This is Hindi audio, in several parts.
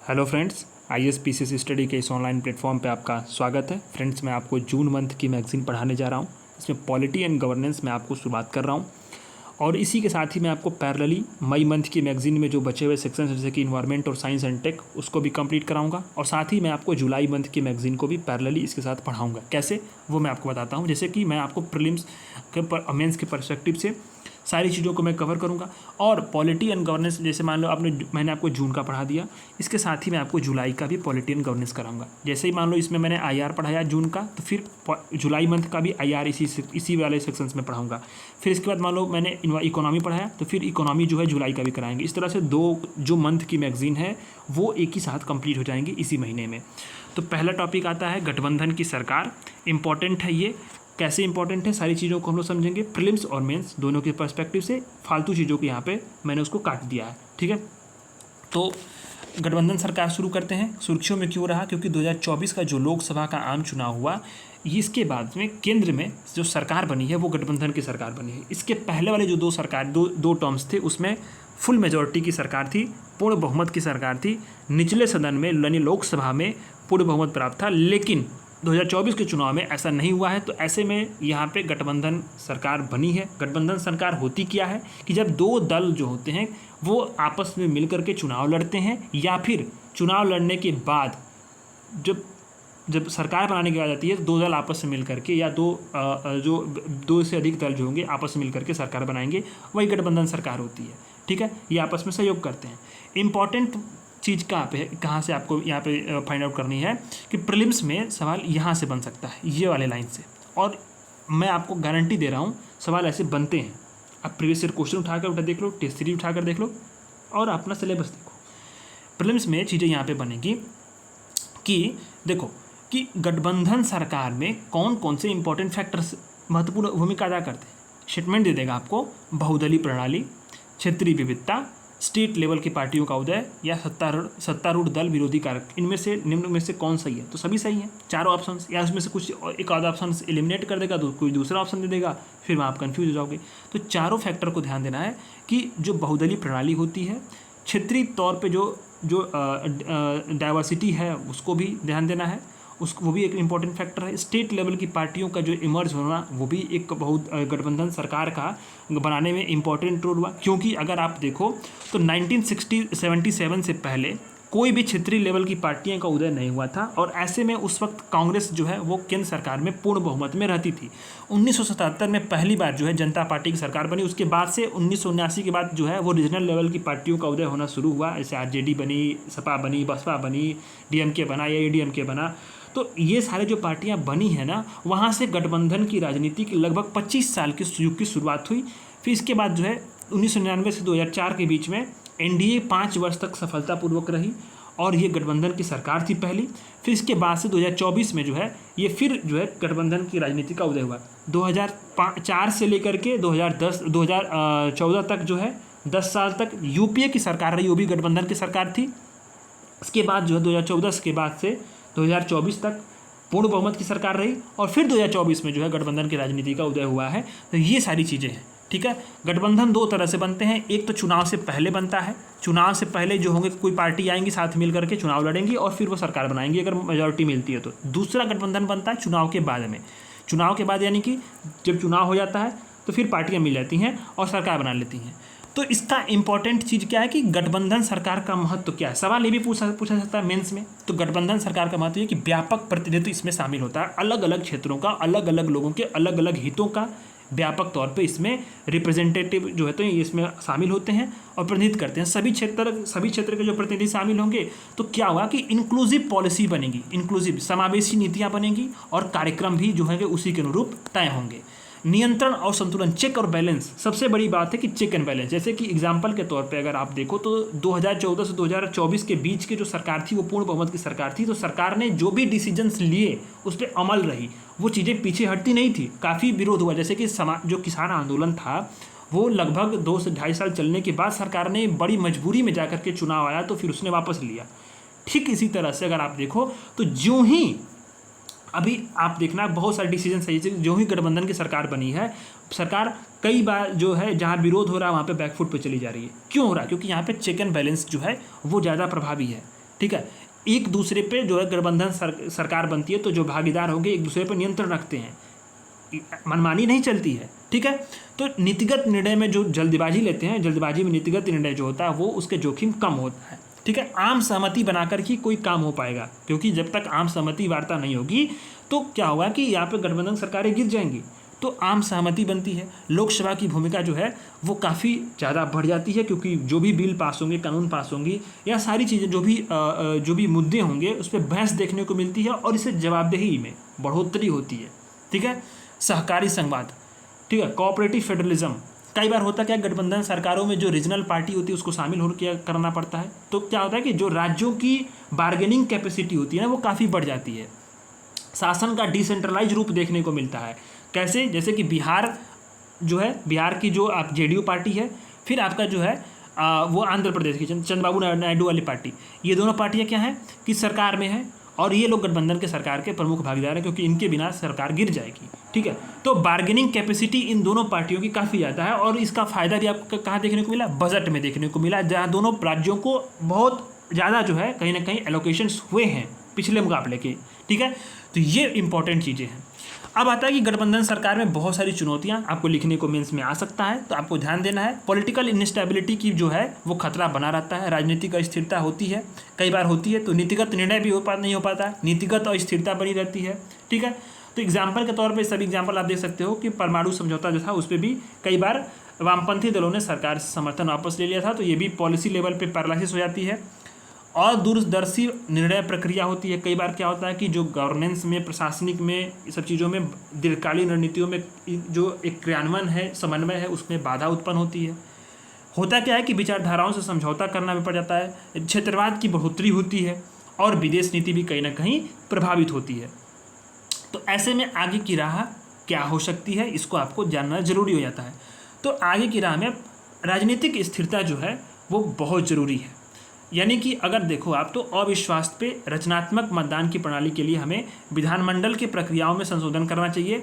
Hello friends, IAS PCS study के इस ऑनलाइन प्लेटफॉर्म पे आपका स्वागत है। फ्रेंड्स, मैं आपको जून मंथ की मैगज़ीन पढ़ाने जा रहा हूँ। इसमें पॉलिटी एंड गवर्नेंस में आपको शुरुआत कर रहा हूँ और इसी के साथ ही मैं आपको पैरेलली मई मंथ की मैगज़ीन में जो बचे हुए सेक्शन जैसे कि इन्वायरमेंट और साइंस एंड टेक उसको भी कंप्लीट कराऊंगा और साथ ही मैं आपको जुलाई मंथ की मैगज़ीन को भी पैरेलली इसके साथ पढ़ाऊँगा। कैसे, वो मैं आपको बताता हूँ। जैसे कि मैं आपको प्रीलिम्स के मेंस के पर्सपेक्टिव से सारी चीज़ों को मैं कवर करूंगा और पॉलिटी एंड गवर्नेंस, जैसे मान लो मैंने आपको जून का पढ़ा दिया, इसके साथ ही मैं आपको जुलाई का भी पॉलिटी एंड गवर्नेंस कराऊंगा। जैसे ही मान लो इसमें मैंने आईआर पढ़ाया जून का, तो फिर जुलाई मंथ का भी आईआर इसी वाले सेक्शंस में पढ़ाऊंगा। फिर इसके बाद मान लो मैंने इकोनॉमी पढ़ाया, तो फिर इकोनॉमी जो है जुलाई का भी कराएंगे। इस तरह से दो जो मंथ की मैगजीन है वो एक ही साथ कंप्लीट हो जाएंगी इसी महीने में। तो पहला टॉपिक आता है गठबंधन की सरकार। इंपॉर्टेंट है ये। कैसे इंपॉर्टेंट है, सारी चीज़ों को हम लोग समझेंगे प्रीलिम्स और मेंस दोनों के पर्सपेक्टिव से। फालतू चीज़ों को यहाँ पे मैंने उसको काट दिया है, ठीक है। तो गठबंधन सरकार शुरू करते हैं। सुर्खियों में क्यों रहा? क्योंकि 2024 का जो लोकसभा का आम चुनाव हुआ, इसके बाद में केंद्र में जो सरकार बनी है वो गठबंधन की सरकार बनी है। इसके पहले वाले जो दो टर्म्स थे उसमें फुल मेजॉरिटी की सरकार थी, पूर्ण बहुमत की सरकार थी। निचले सदन में यानी लोकसभा में पूर्ण बहुमत प्राप्त था, लेकिन 2024 के चुनाव में ऐसा नहीं हुआ है। तो ऐसे में यहाँ पे गठबंधन सरकार बनी है। गठबंधन सरकार होती क्या है कि जब दो दल जो होते हैं वो आपस में मिलकर के चुनाव लड़ते हैं, या फिर चुनाव लड़ने के बाद जब सरकार बनाने की बात आती है तो दो दल आपस में मिलकर के या दो से अधिक दल जो होंगे आपस में मिलकर के सरकार बनाएंगे, वही गठबंधन सरकार होती है, ठीक है। ये आपस में सहयोग करते हैं। इम्पॉर्टेंट चीज़ कहाँ से आपको यहाँ पे फाइंड आउट करनी है कि प्रीलिम्स में सवाल यहाँ से बन सकता है, ये वाले लाइन से, और मैं आपको गारंटी दे रहा हूँ सवाल ऐसे बनते हैं। आप प्रीवियस ईयर क्वेश्चन उठा देख लो, टेस्ट सीरीज उठाकर देख लो और अपना सिलेबस देखो। प्रीलिम्स में चीज़ें यहाँ पे बनेगी कि देखो कि गठबंधन सरकार में कौन कौन से इंपॉर्टेंट फैक्टर्स महत्वपूर्ण भूमिका अदा करते हैं। स्टेटमेंट दे देगा आपको बहुदलीय प्रणाली, क्षेत्रीय विविधता, स्टेट लेवल की पार्टियों का उदय या सत्तारूढ़ दल विरोधी कारक, इनमें से निम्न में से कौन सही है? तो सभी सही है, चारों ऑप्शंस, या उसमें से कुछ एक आधा ऑप्शन एलिमिनेट कर देगा तो कोई दूसरा ऑप्शन दे देगा, फिर आप कंफ्यूज हो जाओगे। तो चारों फैक्टर को ध्यान देना है कि जो बहुदलीय प्रणाली होती है, क्षेत्रीय तौर पे जो डाइवर्सिटी है उसको भी ध्यान देना है, वो भी एक इम्पॉर्टेंट फैक्टर है। स्टेट लेवल की पार्टियों का जो इमर्ज होना वो भी एक बहुत गठबंधन सरकार का बनाने में इम्पॉर्टेंट रोल हुआ। क्योंकि अगर आप देखो तो 1977 से पहले कोई भी क्षेत्रीय लेवल की पार्टियों का उदय नहीं हुआ था, और ऐसे में उस वक्त कांग्रेस जो है वो केंद्र सरकार में पूर्ण बहुमत में रहती थी। 1977 में पहली बार जो है जनता पार्टी की सरकार बनी। उसके बाद से 1979 के बाद जो है वो रीजनल लेवल की पार्टियों का उदय होना शुरू हुआ। जैसे आरजेडी बनी, सपा बनी, बसपा बनी, डीएमके बना या एडीएमके बना। तो ये सारे जो पार्टियां बनी है ना, वहाँ से गठबंधन की राजनीति की लगभग 25 साल के युग की शुरुआत हुई। फिर इसके बाद जो है 1999 से 2004 के बीच में एनडीए 5 वर्ष तक सफलतापूर्वक रही और ये गठबंधन की सरकार थी पहली। फिर इसके बाद से 2024 में जो है ये फिर जो है गठबंधन की राजनीति का उदय हुआ। 2004 से लेकर के 2014 तक जो है 10 साल तक यूपीए की सरकार रही, वो भी गठबंधन की सरकार थी। इसके बाद जो है 2014 के बाद से 2024 तक पूर्ण बहुमत की सरकार रही, और फिर 2024 में जो है गठबंधन की राजनीति का उदय हुआ है। तो ये सारी चीज़ें हैं, ठीक है। गठबंधन दो तरह से बनते हैं। एक तो चुनाव से पहले बनता है, चुनाव से पहले जो होंगे कोई पार्टी आएंगी साथ मिल करके चुनाव लड़ेंगी और फिर वो सरकार बनाएंगी अगर मेजॉरिटी मिलती है तो। दूसरा गठबंधन बनता है चुनाव के बाद में। चुनाव के बाद यानी कि जब चुनाव हो जाता है तो फिर पार्टियाँ मिल जाती हैं और सरकार बना लेती हैं। तो इसका इंपॉर्टेंट चीज़ क्या है कि गठबंधन सरकार का महत्व क्या है। सवाल ये भी पूछा सकता है मेंस में। तो गठबंधन सरकार का महत्व ये कि व्यापक प्रतिनिधित्व इसमें शामिल होता है, अलग अलग क्षेत्रों का, अलग अलग लोगों के अलग अलग हितों का व्यापक तौर पे इसमें रिप्रेजेंटेटिव जो है तो ये इसमें शामिल होते हैं और प्रतिनिधित्व करते हैं। सभी क्षेत्र के जो प्रतिनिधि शामिल होंगे तो क्या हुआ कि इंक्लूसिव पॉलिसी बनेगी, इंक्लूसिव समावेशी नीतियाँ बनेंगी और कार्यक्रम भी जो है उसी के अनुरूप तय होंगे। नियंत्रण और संतुलन, चेक और बैलेंस, सबसे बड़ी बात है कि चेक एंड बैलेंस। जैसे कि एग्जांपल के तौर पे अगर आप देखो तो 2014 से 2024 के बीच की जो सरकार थी वो पूर्ण बहुमत की सरकार थी। तो सरकार ने जो भी डिसीजंस लिए उस पर अमल रही, वो चीज़ें पीछे हटती नहीं थी। काफ़ी विरोध हुआ, जैसे कि जो किसान आंदोलन था वो लगभग 2 से 2.5 साल चलने के बाद सरकार ने बड़ी मजबूरी में जाकर के चुनाव आया तो फिर उसने वापस लिया। ठीक इसी तरह से अगर आप देखो तो जो ही अभी आप देखना बहुत सारे डिसीजन सही से जो ही गठबंधन की सरकार बनी है, सरकार कई बार जो है जहाँ विरोध हो रहा है वहाँ पे बैकफुट पे चली जा रही है। क्यों हो रहा है? क्योंकि यहाँ पे चेक एंड बैलेंस जो है वो ज़्यादा प्रभावी है। ठीक है। एक दूसरे पे जो है गठबंधन सरकार बनती है तो जो भागीदार होंगे एक दूसरे पर नियंत्रण रखते हैं, मनमानी नहीं चलती है, ठीक है। तो नीतिगत निर्णय में जो जल्दबाजी लेते हैं, जल्दबाजी में नीतिगत निर्णय जो होता है वो उसके जोखिम कम होता है, ठीक है। आम सहमति बनाकर ही कोई काम हो पाएगा, क्योंकि जब तक आम सहमति वार्ता नहीं होगी तो क्या होगा कि यहाँ पे गठबंधन सरकारें गिर जाएंगी। तो आम सहमति बनती है, लोकसभा की भूमिका जो है वो काफ़ी ज़्यादा बढ़ जाती है, क्योंकि जो भी बिल पास होंगे, कानून पास होंगी या सारी चीज़ें जो भी मुद्दे होंगे उस पर बहस देखने को मिलती है और इससे जवाबदेही में बढ़ोतरी होती है, ठीक है। सहकारी संघवाद, ठीक है, कोऑपरेटिव फेडरलिज्म। कई बार होता क्या, गठबंधन सरकारों में जो रीजनल पार्टी होती है उसको शामिल हो करना पड़ता है, तो क्या होता है कि जो राज्यों की बार्गेनिंग कैपेसिटी होती है ना वो काफ़ी बढ़ जाती है। शासन का डिसेंट्रलाइज रूप देखने को मिलता है। कैसे, जैसे कि बिहार जो है, बिहार की जो आप जेडीयू पार्टी है, फिर आपका जो है वो आंध्र प्रदेश की चंद्रबाबू नायडू वाली पार्टी, ये दोनों पार्टियां क्या हैं कि सरकार में है और ये लोग गठबंधन के सरकार के प्रमुख भागीदार हैं, क्योंकि इनके बिना सरकार गिर जाएगी, ठीक है। तो बार्गेनिंग कैपेसिटी इन दोनों पार्टियों की काफ़ी ज़्यादा है और इसका फायदा भी आपको कहाँ देखने को मिला, बजट में देखने को मिला, जहाँ दोनों राज्यों को बहुत ज़्यादा जो है कहीं ना कहीं एलोकेशंस हुए हैं पिछले मुकाबले के, ठीक है। तो ये इंपॉर्टेंट चीज़ें हैं। अब आता है कि गठबंधन सरकार में बहुत सारी चुनौतियां आपको लिखने को मेंस में आ सकता है, तो आपको ध्यान देना है। पॉलिटिकल इनस्टेबिलिटी की जो है वो खतरा बना रहता है, राजनीतिक अस्थिरता होती है, कई बार होती है, तो नीतिगत निर्णय भी नहीं हो पाता, नीतिगत अस्थिरता बनी रहती है, ठीक है। तो एग्जाम्पल के तौर पर सभी एग्जाम्पल आप देख सकते हो कि परमाणु समझौता जो था उस पर भी कई बार वामपंथी दलों ने सरकार से समर्थन वापस ले लिया था, तो ये भी पॉलिसी लेवल पर पैरालिसिस हो जाती है। और दूरदर्शी निर्णय प्रक्रिया होती है। कई बार क्या होता है कि जो गवर्नेंस में, प्रशासनिक में, सब चीज़ों में, दीर्घकालीन रणनीतियों में जो एक क्रियान्वयन है, समन्वय है, उसमें बाधा उत्पन्न होती है। होता क्या है कि विचारधाराओं से समझौता करना भी पड़ जाता है, क्षेत्रवाद की बढ़ोतरी होती है और विदेश नीति भी कहीं ना कहीं प्रभावित होती है। तो ऐसे में आगे की राह क्या हो सकती है, इसको आपको जानना जरूरी हो जाता है। तो आगे की राह में राजनीतिक स्थिरता जो है वो बहुत ज़रूरी है। यानी कि अगर देखो आप, तो अविश्वास पे रचनात्मक मतदान की प्रणाली के लिए हमें विधानमंडल की प्रक्रियाओं में संशोधन करना चाहिए।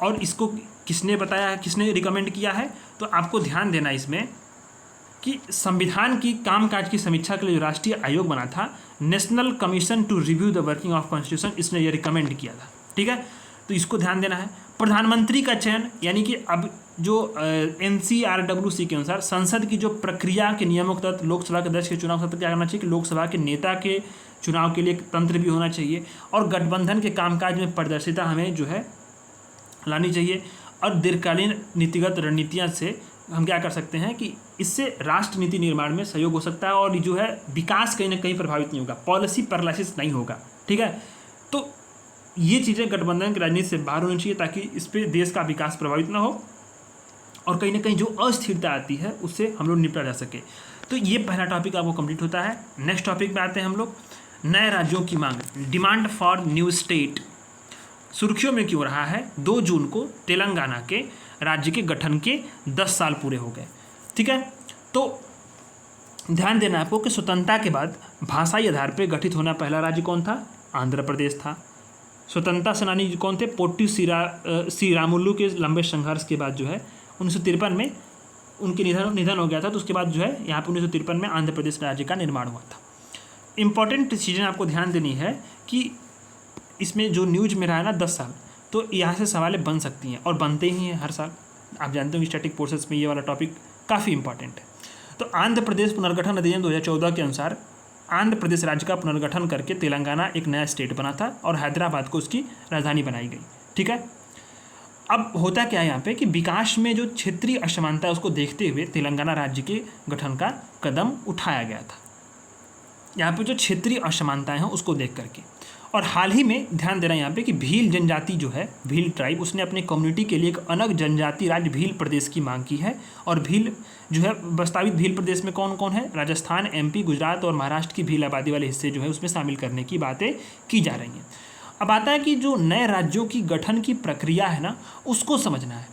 और इसको किसने बताया है, किसने रिकमेंड किया है, तो आपको ध्यान देना इसमें कि संविधान की कामकाज की समीक्षा के लिए जो राष्ट्रीय आयोग बना था, national commission to review the working of constitution, इसने ये रिकमेंड किया था, ठीक है। तो इसको ध्यान देना है। प्रधानमंत्री का चयन, यानी कि अब जो NCRWC के अनुसार संसद की जो प्रक्रिया के नियमों के तहत लोकसभा के अध्यक्ष के चुनाव के तहत क्या करना चाहिए कि लोकसभा के नेता के चुनाव के लिए एक तंत्र भी होना चाहिए और गठबंधन के कामकाज में पारदर्शिता हमें जो है लानी चाहिए। और दीर्घकालीन नीतिगत रणनीतियाँ से हम क्या कर सकते हैं कि इससे राष्ट्र नीति निर्माण में सहयोग हो सकता है और जो है विकास कहीं ना कहीं प्रभावित नहीं होगा, पॉलिसी पैरालिसिस नहीं होगा, ठीक है। तो ये चीज़ें गठबंधन की राजनीति से बाहर होनी चाहिए ताकि इस पर देश का विकास प्रभावित ना हो और कहीं ना कहीं जो अस्थिरता आती है उससे हम लोग निपटा जा सके। तो ये पहला टॉपिक आपको कंप्लीट होता है। नेक्स्ट टॉपिक पे आते हैं हम लोग, नए राज्यों की मांग, डिमांड फॉर न्यू स्टेट। सुर्खियों में क्यों रहा है? 2 जून को तेलंगाना के राज्य के गठन के 10 साल पूरे हो गए, ठीक है। तो ध्यान देना आपको कि स्वतंत्रता के बाद भाषाई आधार पर गठित होना पहला राज्य कौन था? आंध्र प्रदेश था। स्वतंत्रता सेनानी कौन थे? पोट्टी श्रीरामुलु के लंबे संघर्ष के बाद जो है 1953 में उनके निधन हो गया था, तो उसके बाद जो है यहाँ पे 1953 में आंध्र प्रदेश राज्य का निर्माण हुआ था। इम्पॉर्टेंट चीज़ें आपको ध्यान देनी है कि इसमें जो न्यूज में रहा है ना 10 साल, तो यहाँ से सवालें बन सकती हैं और बनते ही हैं हर साल। आप जानते हो स्टैटिक फोर्सेस में ये वाला टॉपिक काफ़ी इंपॉर्टेंट है। तो आंध्र प्रदेश पुनर्गठन अधिनियम 2014 के अनुसार आंध्र प्रदेश राज्य का पुनर्गठन करके तेलंगाना एक नया स्टेट बना था और हैदराबाद को उसकी राजधानी बनाई गई, ठीक है। अब होता क्या है यहाँ पे कि विकास में जो क्षेत्रीय असमानता है उसको देखते हुए तेलंगाना राज्य के गठन का कदम उठाया गया था, यहाँ पे जो क्षेत्रीय असमानताएं हैं उसको देख करके। और हाल ही में ध्यान देना यहाँ पे कि भील जनजाति जो है, भील ट्राइब, उसने अपनी कम्युनिटी के लिए एक अलग जनजाति राज्य भील प्रदेश की मांग की है। और भील जो है प्रस्तावित भील प्रदेश में कौन कौन है? राजस्थान, MP, गुजरात और महाराष्ट्र की भील आबादी वाले हिस्से जो है उसमें शामिल करने की बातें की जा रही हैं। अब आता है कि जो नए राज्यों की गठन की प्रक्रिया है ना, उसको समझना है।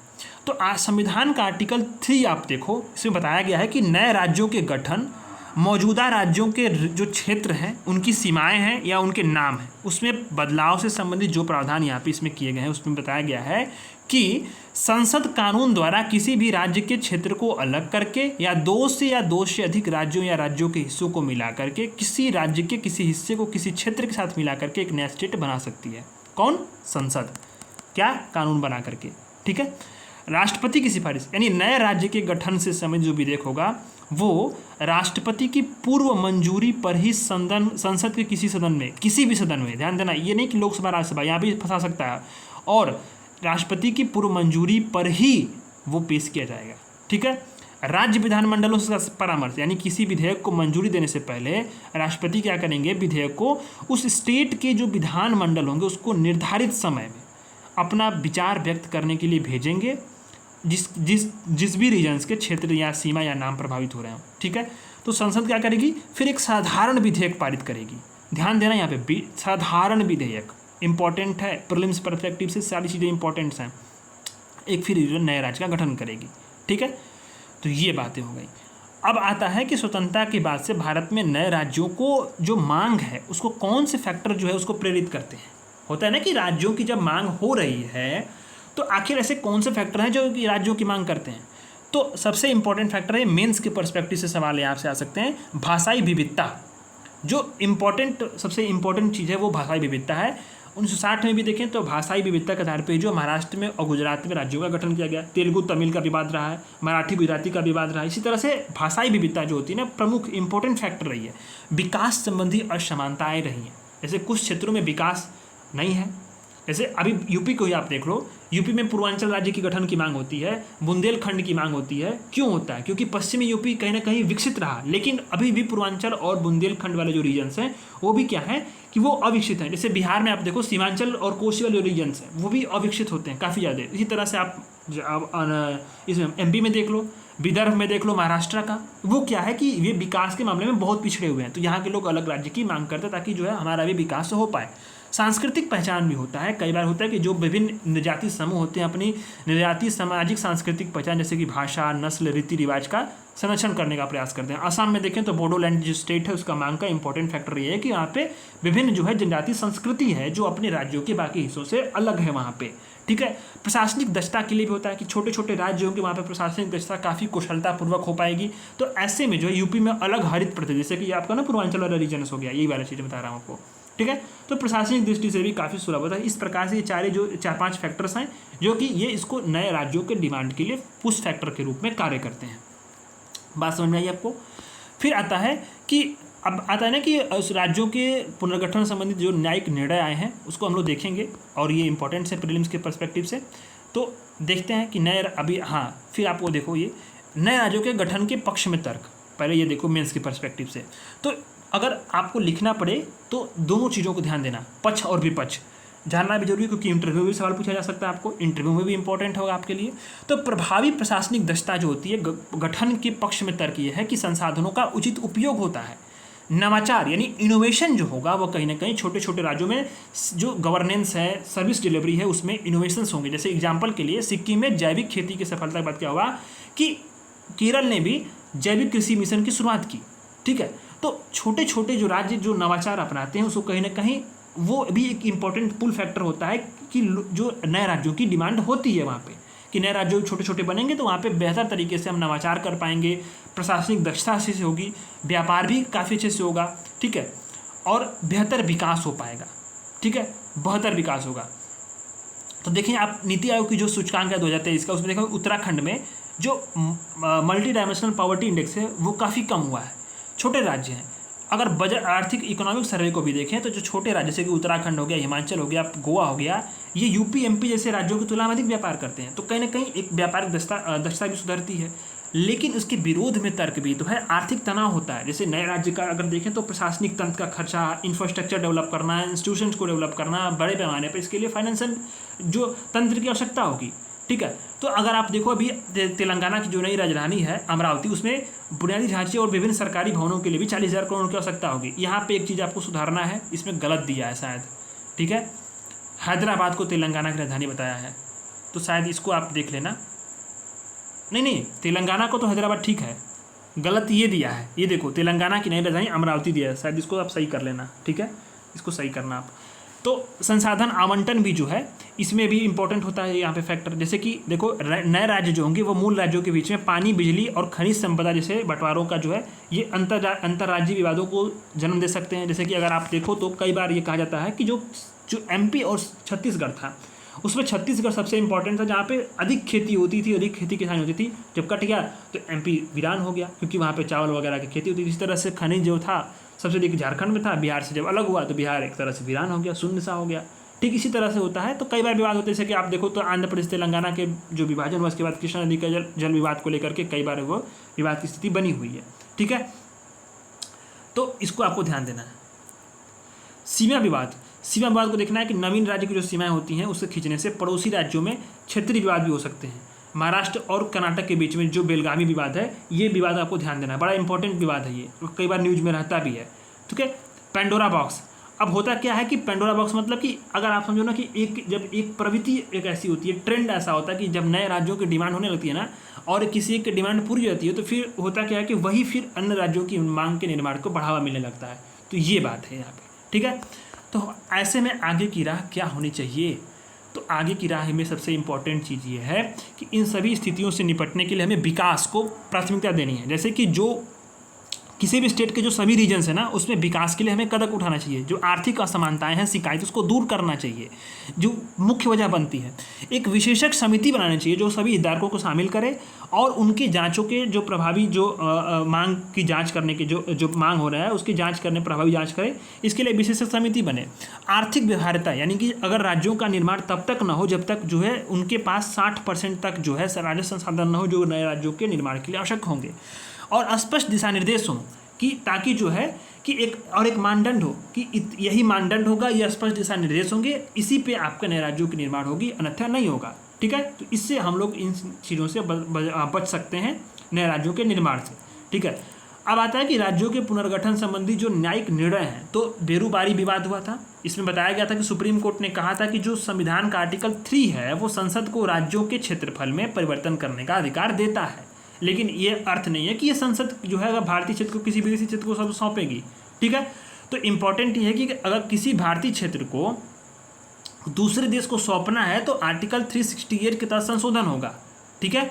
तो आज संविधान का आर्टिकल 3 आप देखो, इसमें बताया गया है कि नए राज्यों के गठन मौजूदा राज्यों के जो क्षेत्र हैं उनकी सीमाएं हैं या उनके नाम हैं, उसमें बदलाव से संबंधित जो प्रावधान यहाँ पे इसमें किए गए हैं उसमें बताया गया है कि संसद कानून द्वारा किसी भी राज्य के क्षेत्र को अलग करके या दो से अधिक राज्यों या राज्यों के हिस्सों को मिला करके किसी राज्य के किसी हिस्से को किसी क्षेत्र के साथ मिला करके एक नया स्टेट बना सकती है। कौन? संसद। क्या? कानून बना करके। ठीक है। राष्ट्रपति की सिफारिश यानी नए राज्य के गठन से संबंधित जो विधेयक होगा वो राष्ट्रपति की पूर्व मंजूरी पर ही संसद के किसी भी सदन में, ध्यान देना ये नहीं कि लोकसभा राज्यसभा, यहाँ भी फंसा सकता है, और राष्ट्रपति की पूर्व मंजूरी पर ही वो पेश किया जाएगा। ठीक है। राज्य विधानमंडलों से परामर्श यानी किसी विधेयक को मंजूरी देने से पहले राष्ट्रपति क्या करेंगे, विधेयक को उस स्टेट के जो विधानमंडल होंगे उसको निर्धारित समय में अपना विचार व्यक्त करने के लिए भेजेंगे, जिस भी रीजन्स के क्षेत्र या सीमा या नाम प्रभावित हो रहे हैं। ठीक है। तो संसद क्या करेगी, फिर एक साधारण विधेयक पारित करेगी। ध्यान देना यहाँ पे साधारण विधेयक इंपॉर्टेंट है, प्रीलिम्स परस्पेक्टिव से सारी चीज़ें इंपॉर्टेंट हैं। एक फिर नए राज्य का गठन करेगी। ठीक है। तो ये बातें हो गई। अब आता है कि स्वतंत्रता के बाद से भारत में नए राज्यों को जो मांग है उसको कौन से फैक्टर जो है उसको प्रेरित करते हैं। होता है ना कि राज्यों की जब मांग हो रही है तो आखिर ऐसे कौन से फैक्टर हैं जो राज्यों की मांग करते हैं। तो सबसे इंपॉर्टेंट फैक्टर है, मेंस के पर्सपेक्टिव से सवाल यहाँ से आ सकते हैं, भाषाई विविधता। जो सबसे इम्पोर्टेंट चीज़ है वो भाषाई विविधता है। 1960 में भी देखें तो भाषाई विविधता के आधार पर जो महाराष्ट्र में और गुजरात में राज्यों का गठन किया गया, तेलुगु तमिल का विवाद रहा है, मराठी गुजराती का विवाद रहा है। इसी तरह से भाषाई विविधता जो होती है ना, प्रमुख इंपॉर्टेंट फैक्टर रही है। विकास संबंधी असमानताएँ रही हैं, जैसे कुछ क्षेत्रों में विकास नहीं है। जैसे अभी यूपी को ही आप देख लो, यूपी में पूर्वांचल राज्य की गठन की मांग होती है, बुंदेलखंड की मांग होती है। क्यों होता है? क्योंकि पश्चिमी यूपी कहीं ना कहीं विकसित रहा, लेकिन अभी भी पूर्वांचल और बुंदेलखंड वाले जो रीजन्स हैं वो भी क्या है कि वो अविकसित हैं। जैसे बिहार में आप देखो सीमांचल और कोसी वाले रीजन्स हैं वो भी अविकसित होते हैं काफ़ी ज़्यादा। इसी तरह से आप इसमें एमपी में देख लो, विदर्भ में देख लो, महाराष्ट्र का, वो क्या है कि ये विकास के मामले में बहुत पिछड़े हुए हैं। तो यहाँ के लोग अलग राज्य की मांग करते हैं ताकि जो है हमारा भी विकास हो पाए। सांस्कृतिक पहचान भी होता है, कई बार होता है कि जो विभिन्न निर्याती समूह होते हैं अपनी निर्याती सामाजिक सांस्कृतिक पहचान जैसे कि भाषा, नस्ल, रीति रिवाज का संरक्षण करने का प्रयास करते हैं। असम में देखें तो बोडोलैंड जो स्टेट है उसका मांग का इंपॉर्टेंट फैक्टर ये है कि यहाँ पे विभिन्न जो है जनजातीय संस्कृति है जो अपने राज्यों के बाकी हिस्सों से अलग है वहाँ पे। ठीक है। प्रशासनिक दक्षता के लिए भी होता है कि छोटे छोटे राज्य होंगे वहाँ पे प्रशासनिक दक्षता काफ़ी कुशलतापूर्वक हो पाएगी। तो ऐसे में जो है यूपी में अलग हरित प्रदेश, जैसे कि आपका ना पूर्वांचल वाला रीजन्स हो गया, यही वाला चीज़ बता रहा हूँ आपको। ठीक है। तो प्रशासनिक दृष्टि से भी काफ़ी सुलभ होता है। इस प्रकार से ये चार पांच फैक्टर्स हैं जो कि ये इसको नए राज्यों के डिमांड के लिए पुश फैक्टर के रूप में कार्य करते हैं। बात समझ में आई आपको? फिर आता है कि अब आता है ना कि उस राज्यों के पुनर्गठन संबंधित जो न्यायिक निर्णय आए हैं उसको हम लोग देखेंगे, और ये इंपॉर्टेंट है प्रीलिम्स के पर्सपेक्टिव से। तो देखते हैं कि फिर आपको देखो ये नए राज्यों के गठन के पक्ष में तर्क, पहले ये देखो मेंस के पर्सपेक्टिव से। तो अगर आपको लिखना पड़े तो दोनों चीज़ों को ध्यान देना, पक्ष और विपक्ष जानना भी जरूरी है, क्योंकि इंटरव्यू में भी सवाल पूछा जा सकता है आपको, इंटरव्यू में भी इंपॉर्टेंट होगा आपके लिए। तो प्रभावी प्रशासनिक दक्षता जो होती है गठन के पक्ष में तर्क ये है कि संसाधनों का उचित उपयोग होता है। नवाचार यानी इनोवेशन जो होगा वो कहीं ना कहीं छोटे छोटे राज्यों में जो गवर्नेंस है, सर्विस डिलीवरी है, उसमें इनोवेशंस होंगे। जैसे एग्जाम्पल के लिए सिक्किम में जैविक खेती की सफलता की बात क्या हुआ कि केरल ने भी जैविक कृषि मिशन की शुरुआत की। ठीक है। तो छोटे छोटे जो राज्य जो नवाचार अपनाते हैं उसको कहीं ना कहीं वो भी एक इम्पॉर्टेंट पुल फैक्टर होता है कि जो नए राज्यों की डिमांड होती है वहाँ पे कि नए राज्य छोटे छोटे बनेंगे तो वहाँ पे बेहतर तरीके से हम नवाचार कर पाएंगे, प्रशासनिक दक्षता अच्छे से होगी, व्यापार भी काफ़ी अच्छे से होगा। ठीक है। और बेहतर विकास हो पाएगा। ठीक है। बेहतर विकास होगा। तो देखिए आप नीति आयोग की जो सूचकांक है 2023 का, उसमें देखो उत्तराखंड में जो मल्टी डायमेंशनल पॉवर्टी इंडेक्स है वो काफ़ी कम हुआ है। छोटे राज्य हैं। अगर बजट आर्थिक इकोनॉमिक सर्वे को भी देखें तो जो छोटे राज्य जैसे कि उत्तराखंड हो गया, हिमाचल हो गया, गोवा हो गया, ये यूपी एमपी जैसे राज्यों की तुलना में अधिक व्यापार करते हैं। तो कहीं ना कहीं एक व्यापारिक दक्षता भी सुधरती है। लेकिन उसके विरोध में तर्क भी तो है, आर्थिक तनाव होता है। जैसे नए राज्य का अगर देखें तो प्रशासनिक तंत्र का खर्चा, इंफ्रास्ट्रक्चर डेवलप करना, इंस्टीट्यूशंस को डेवलप करना बड़े पैमाने पर, इसके लिए फाइनेंशियल जो तंत्र की आवश्यकता होगी। ठीक है। तो अगर आप देखो अभी तेलंगाना की जो नई राजधानी है अमरावती, उसमें बुनियादी ढांचे और विभिन्न सरकारी भवनों के लिए भी 40,000 करोड़ की आवश्यकता होगी। यहाँ पे एक चीज़ आपको सुधारना है, इसमें गलत दिया है शायद। ठीक है। हैदराबाद को तेलंगाना की राजधानी बताया है, तो शायद इसको आप देख लेना। नहीं, तेलंगाना को तो हैदराबाद ठीक है, गलत ये दिया है, ये देखो तेलंगाना की नई राजधानी अमरावती दिया है, शायद इसको आप सही कर लेना, ठीक है, इसको सही करना आप। तो संसाधन आवंटन भी जो है इसमें भी इंपॉर्टेंट होता है यहाँ पे फैक्टर, जैसे कि देखो नए राज्य जो होंगे वो मूल राज्यों के बीच में पानी, बिजली और खनिज संपदा जैसे बंटवारों का जो है ये अंतर्राज्यीय विवादों को जन्म दे सकते हैं। जैसे कि अगर आप देखो तो कई बार ये कहा जाता है कि जो MP और छत्तीसगढ़ था, उसमें छत्तीसगढ़ सबसे इंपॉर्टेंट था, जहाँ पे अधिक खेती होती थी, अधिक खेती किसानी होती थी। जब कट गया तो MP वीरान हो गया, क्योंकि वहाँ पे चावल वगैरह की खेती होती थी। इस तरह से खनिज जो था सबसे अधिक झारखंड में था, बिहार से जब अलग हुआ तो बिहार एक तरह से वीरान हो गया, शून्य सा हो गया। ठीक इसी तरह से होता है। तो कई बार विवाद होते हैं, जैसे कि आप देखो तो आंध्र प्रदेश तेलंगाना के जो विभाजन हुआ, उसके बाद कृष्णा नदी का जल विवाद को लेकर के कई बार वो विवाद की स्थिति बनी हुई है। ठीक है, तो इसको आपको ध्यान देना है। सीमा विवाद को देखना है कि नवीन राज्य की जो सीमाएं होती हैं उससे खींचने से पड़ोसी राज्यों में क्षेत्रीय विवाद भी हो सकते हैं। महाराष्ट्र और कर्नाटक के बीच में जो बेलगावी विवाद है, ये विवाद आपको ध्यान देना है, बड़ा इंपॉर्टेंट विवाद है ये, कई बार न्यूज में रहता भी है। ठीक है, पेंडोरा बॉक्स। अब होता क्या है कि पेंडोरा बॉक्स मतलब कि अगर आप समझो ना कि जब एक प्रवृत्ति एक ऐसी होती है, ट्रेंड ऐसा होता है कि जब नए राज्यों की डिमांड होने लगती है ना और किसी एक की डिमांड पूरी होती है, तो फिर होता क्या है कि वही फिर अन्य राज्यों की मांग के निर्माण को बढ़ावा मिलने लगता है। तो ये बात है यहाँ पे। ठीक है, तो ऐसे में आगे की राह क्या होनी चाहिए? तो आगे की राह में सबसे इम्पॉर्टेंट चीज़ ये है कि इन सभी स्थितियों से निपटने के लिए हमें विकास को प्राथमिकता देनी है। जैसे कि जो किसी भी स्टेट के जो सभी रीजन्स हैं ना, उसमें विकास के लिए हमें कदम उठाना चाहिए। जो आर्थिक असमानताएं हैं, शिकायत, उसको दूर करना चाहिए, जो मुख्य वजह बनती है। एक विशेषज्ञ समिति बनानी चाहिए जो सभी हितधारकों को शामिल करे और उनकी जांचों के जो प्रभावी जो मांग की जांच करने के जो मांग हो रहा है उसकी जांच करने, प्रभावी जांच करे। इसके लिए विशेषज्ञ समिति बने। आर्थिक व्यवहार्यता, यानी कि अगर राज्यों का निर्माण तब तक न हो जब तक जो है उनके पास 60% तक जो है राजस्व संसाधन न हो जो नए राज्यों के निर्माण के लिए आवश्यक होंगे। और स्पष्ट दिशा निर्देश हों कि ताकि जो है कि एक मानदंड हो कि यही मानदंड होगा, ये स्पष्ट दिशा निर्देश होंगे, इसी पे आपके नए राज्यों की निर्माण होगी, अन्यथा नहीं होगा। ठीक है, तो इससे हम लोग इन चीज़ों से बच सकते हैं, नए राज्यों के निर्माण से। ठीक है, अब आता है कि राज्यों के पुनर्गठन संबंधी जो न्यायिक निर्णय हैं, तो बेरूबारी विवाद हुआ था। इसमें बताया गया था कि सुप्रीम कोर्ट ने कहा था कि जो संविधान का आर्टिकल 3 है वो संसद को राज्यों के क्षेत्रफल में परिवर्तन करने का अधिकार देता है, लेकिन ये अर्थ नहीं है कि ये संसद जो है अगर भारतीय क्षेत्र को किसी विदेशी क्षेत्र को सब सौंपेगी। ठीक है, तो इम्पॉर्टेंट ये है कि अगर किसी भारतीय क्षेत्र को दूसरे देश को सौंपना है तो आर्टिकल 368 के तहत संशोधन होगा। ठीक है,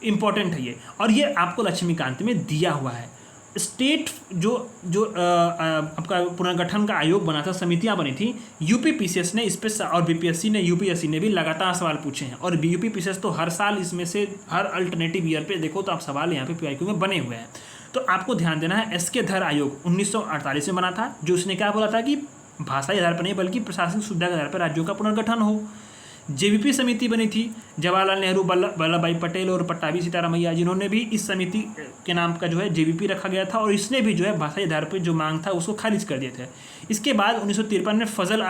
इम्पॉर्टेंट है ये, और ये आपको लक्ष्मीकांत में दिया हुआ है। स्टेट जो आपका पुनर्गठन का आयोग बना था, समितियां बनी थी, यूपीपीसीएस ने इस पर और बीपीएससी ने, यूपीएससी ने भी लगातार सवाल पूछे हैं। और यूपीपीसीएस तो हर साल इसमें से हर अल्टरनेटिव ईयर पे देखो तो आप सवाल यहाँ पे पीआईक्यू में बने हुए हैं। तो आपको ध्यान देना है, एस के धर आयोग 1948 में बना था, जो उसने क्या बोला था कि भाषाई आधार पर नहीं बल्कि प्रशासनिक सुविधा के आधार पर राज्यों का पुनर्गठन हो। जेवीपी समिति बनी थी, जवाहरलाल नेहरू, वल्लभ भाई पटेल और पट्टाभी सीतारामैया, जिन्होंने भी इस समिति के नाम का जो है जेवीपी रखा गया था, और इसने भी जो है भाषाई आधार पर जो मांग था उसको खारिज कर दिए थे। इसके बाद 1953 में फजल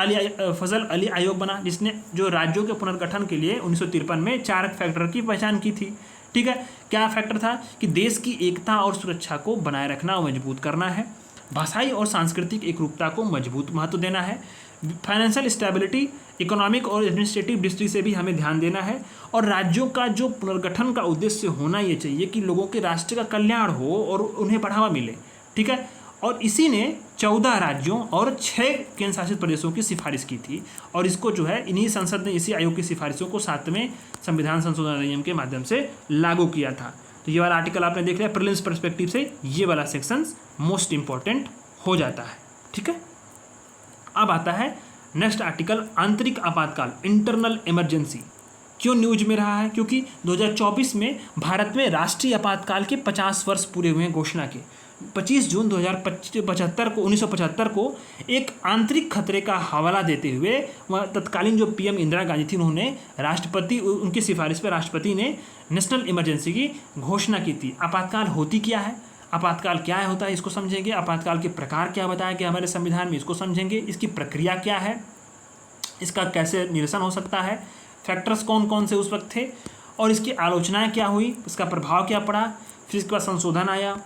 अली आयोग बना, जिसने जो राज्यों के पुनर्गठन के लिए 1953 में 4 फैक्टर की पहचान की थी। ठीक है, क्या फैक्टर था कि देश की एकता और सुरक्षा को बनाए रखना और मजबूत करना है, भाषाई और सांस्कृतिक एकरूपता को मजबूत महत्व देना है, फाइनेंशियल स्टेबिलिटी, इकोनॉमिक और एडमिनिस्ट्रेटिव दृष्टि से भी हमें ध्यान देना है, और राज्यों का जो पुनर्गठन का उद्देश्य होना ये चाहिए कि लोगों के राष्ट्र का कल्याण हो और उन्हें बढ़ावा मिले। ठीक है, और इसी ने 14 राज्यों और 6 केंद्र शासित प्रदेशों की सिफारिश की थी, और इसको जो है इन्हीं संसद ने इसी आयोग की सिफारिशों को 7वें संविधान संशोधन अधिनियम के माध्यम से लागू किया था। तो ये वाला आर्टिकल आपने देख लिया, प्रीलिम्स पर्सपेक्टिव से ये वाला सेक्शन मोस्ट इंपॉर्टेंट हो जाता है। ठीक है, अब आता है नेक्स्ट आर्टिकल, आंतरिक आपातकाल, इंटरनल इमरजेंसी। क्यों न्यूज में रहा है? क्योंकि 2024 में भारत में राष्ट्रीय आपातकाल के 50 वर्ष पूरे हुए हैं घोषणा के। 25 जून 1975 को एक आंतरिक खतरे का हवाला देते हुए वह तत्कालीन जो पीएम इंदिरा गांधी थी, उन्होंने राष्ट्रपति, उनकी सिफारिश पर राष्ट्रपति ने नेशनल इमरजेंसी की घोषणा की थी। आपातकाल होती क्या है, आपातकाल क्या होता है, इसको समझेंगे। आपातकाल के प्रकार क्या बताया गया हमारे संविधान में, इसको समझेंगे। इसकी प्रक्रिया क्या है, इसका कैसे निरसन हो सकता है, फैक्टर्स कौन कौन से उस वक्त थे, और इसकी आलोचनाएं क्या हुई, इसका प्रभाव क्या पड़ा, फिर इसके बाद संशोधन आया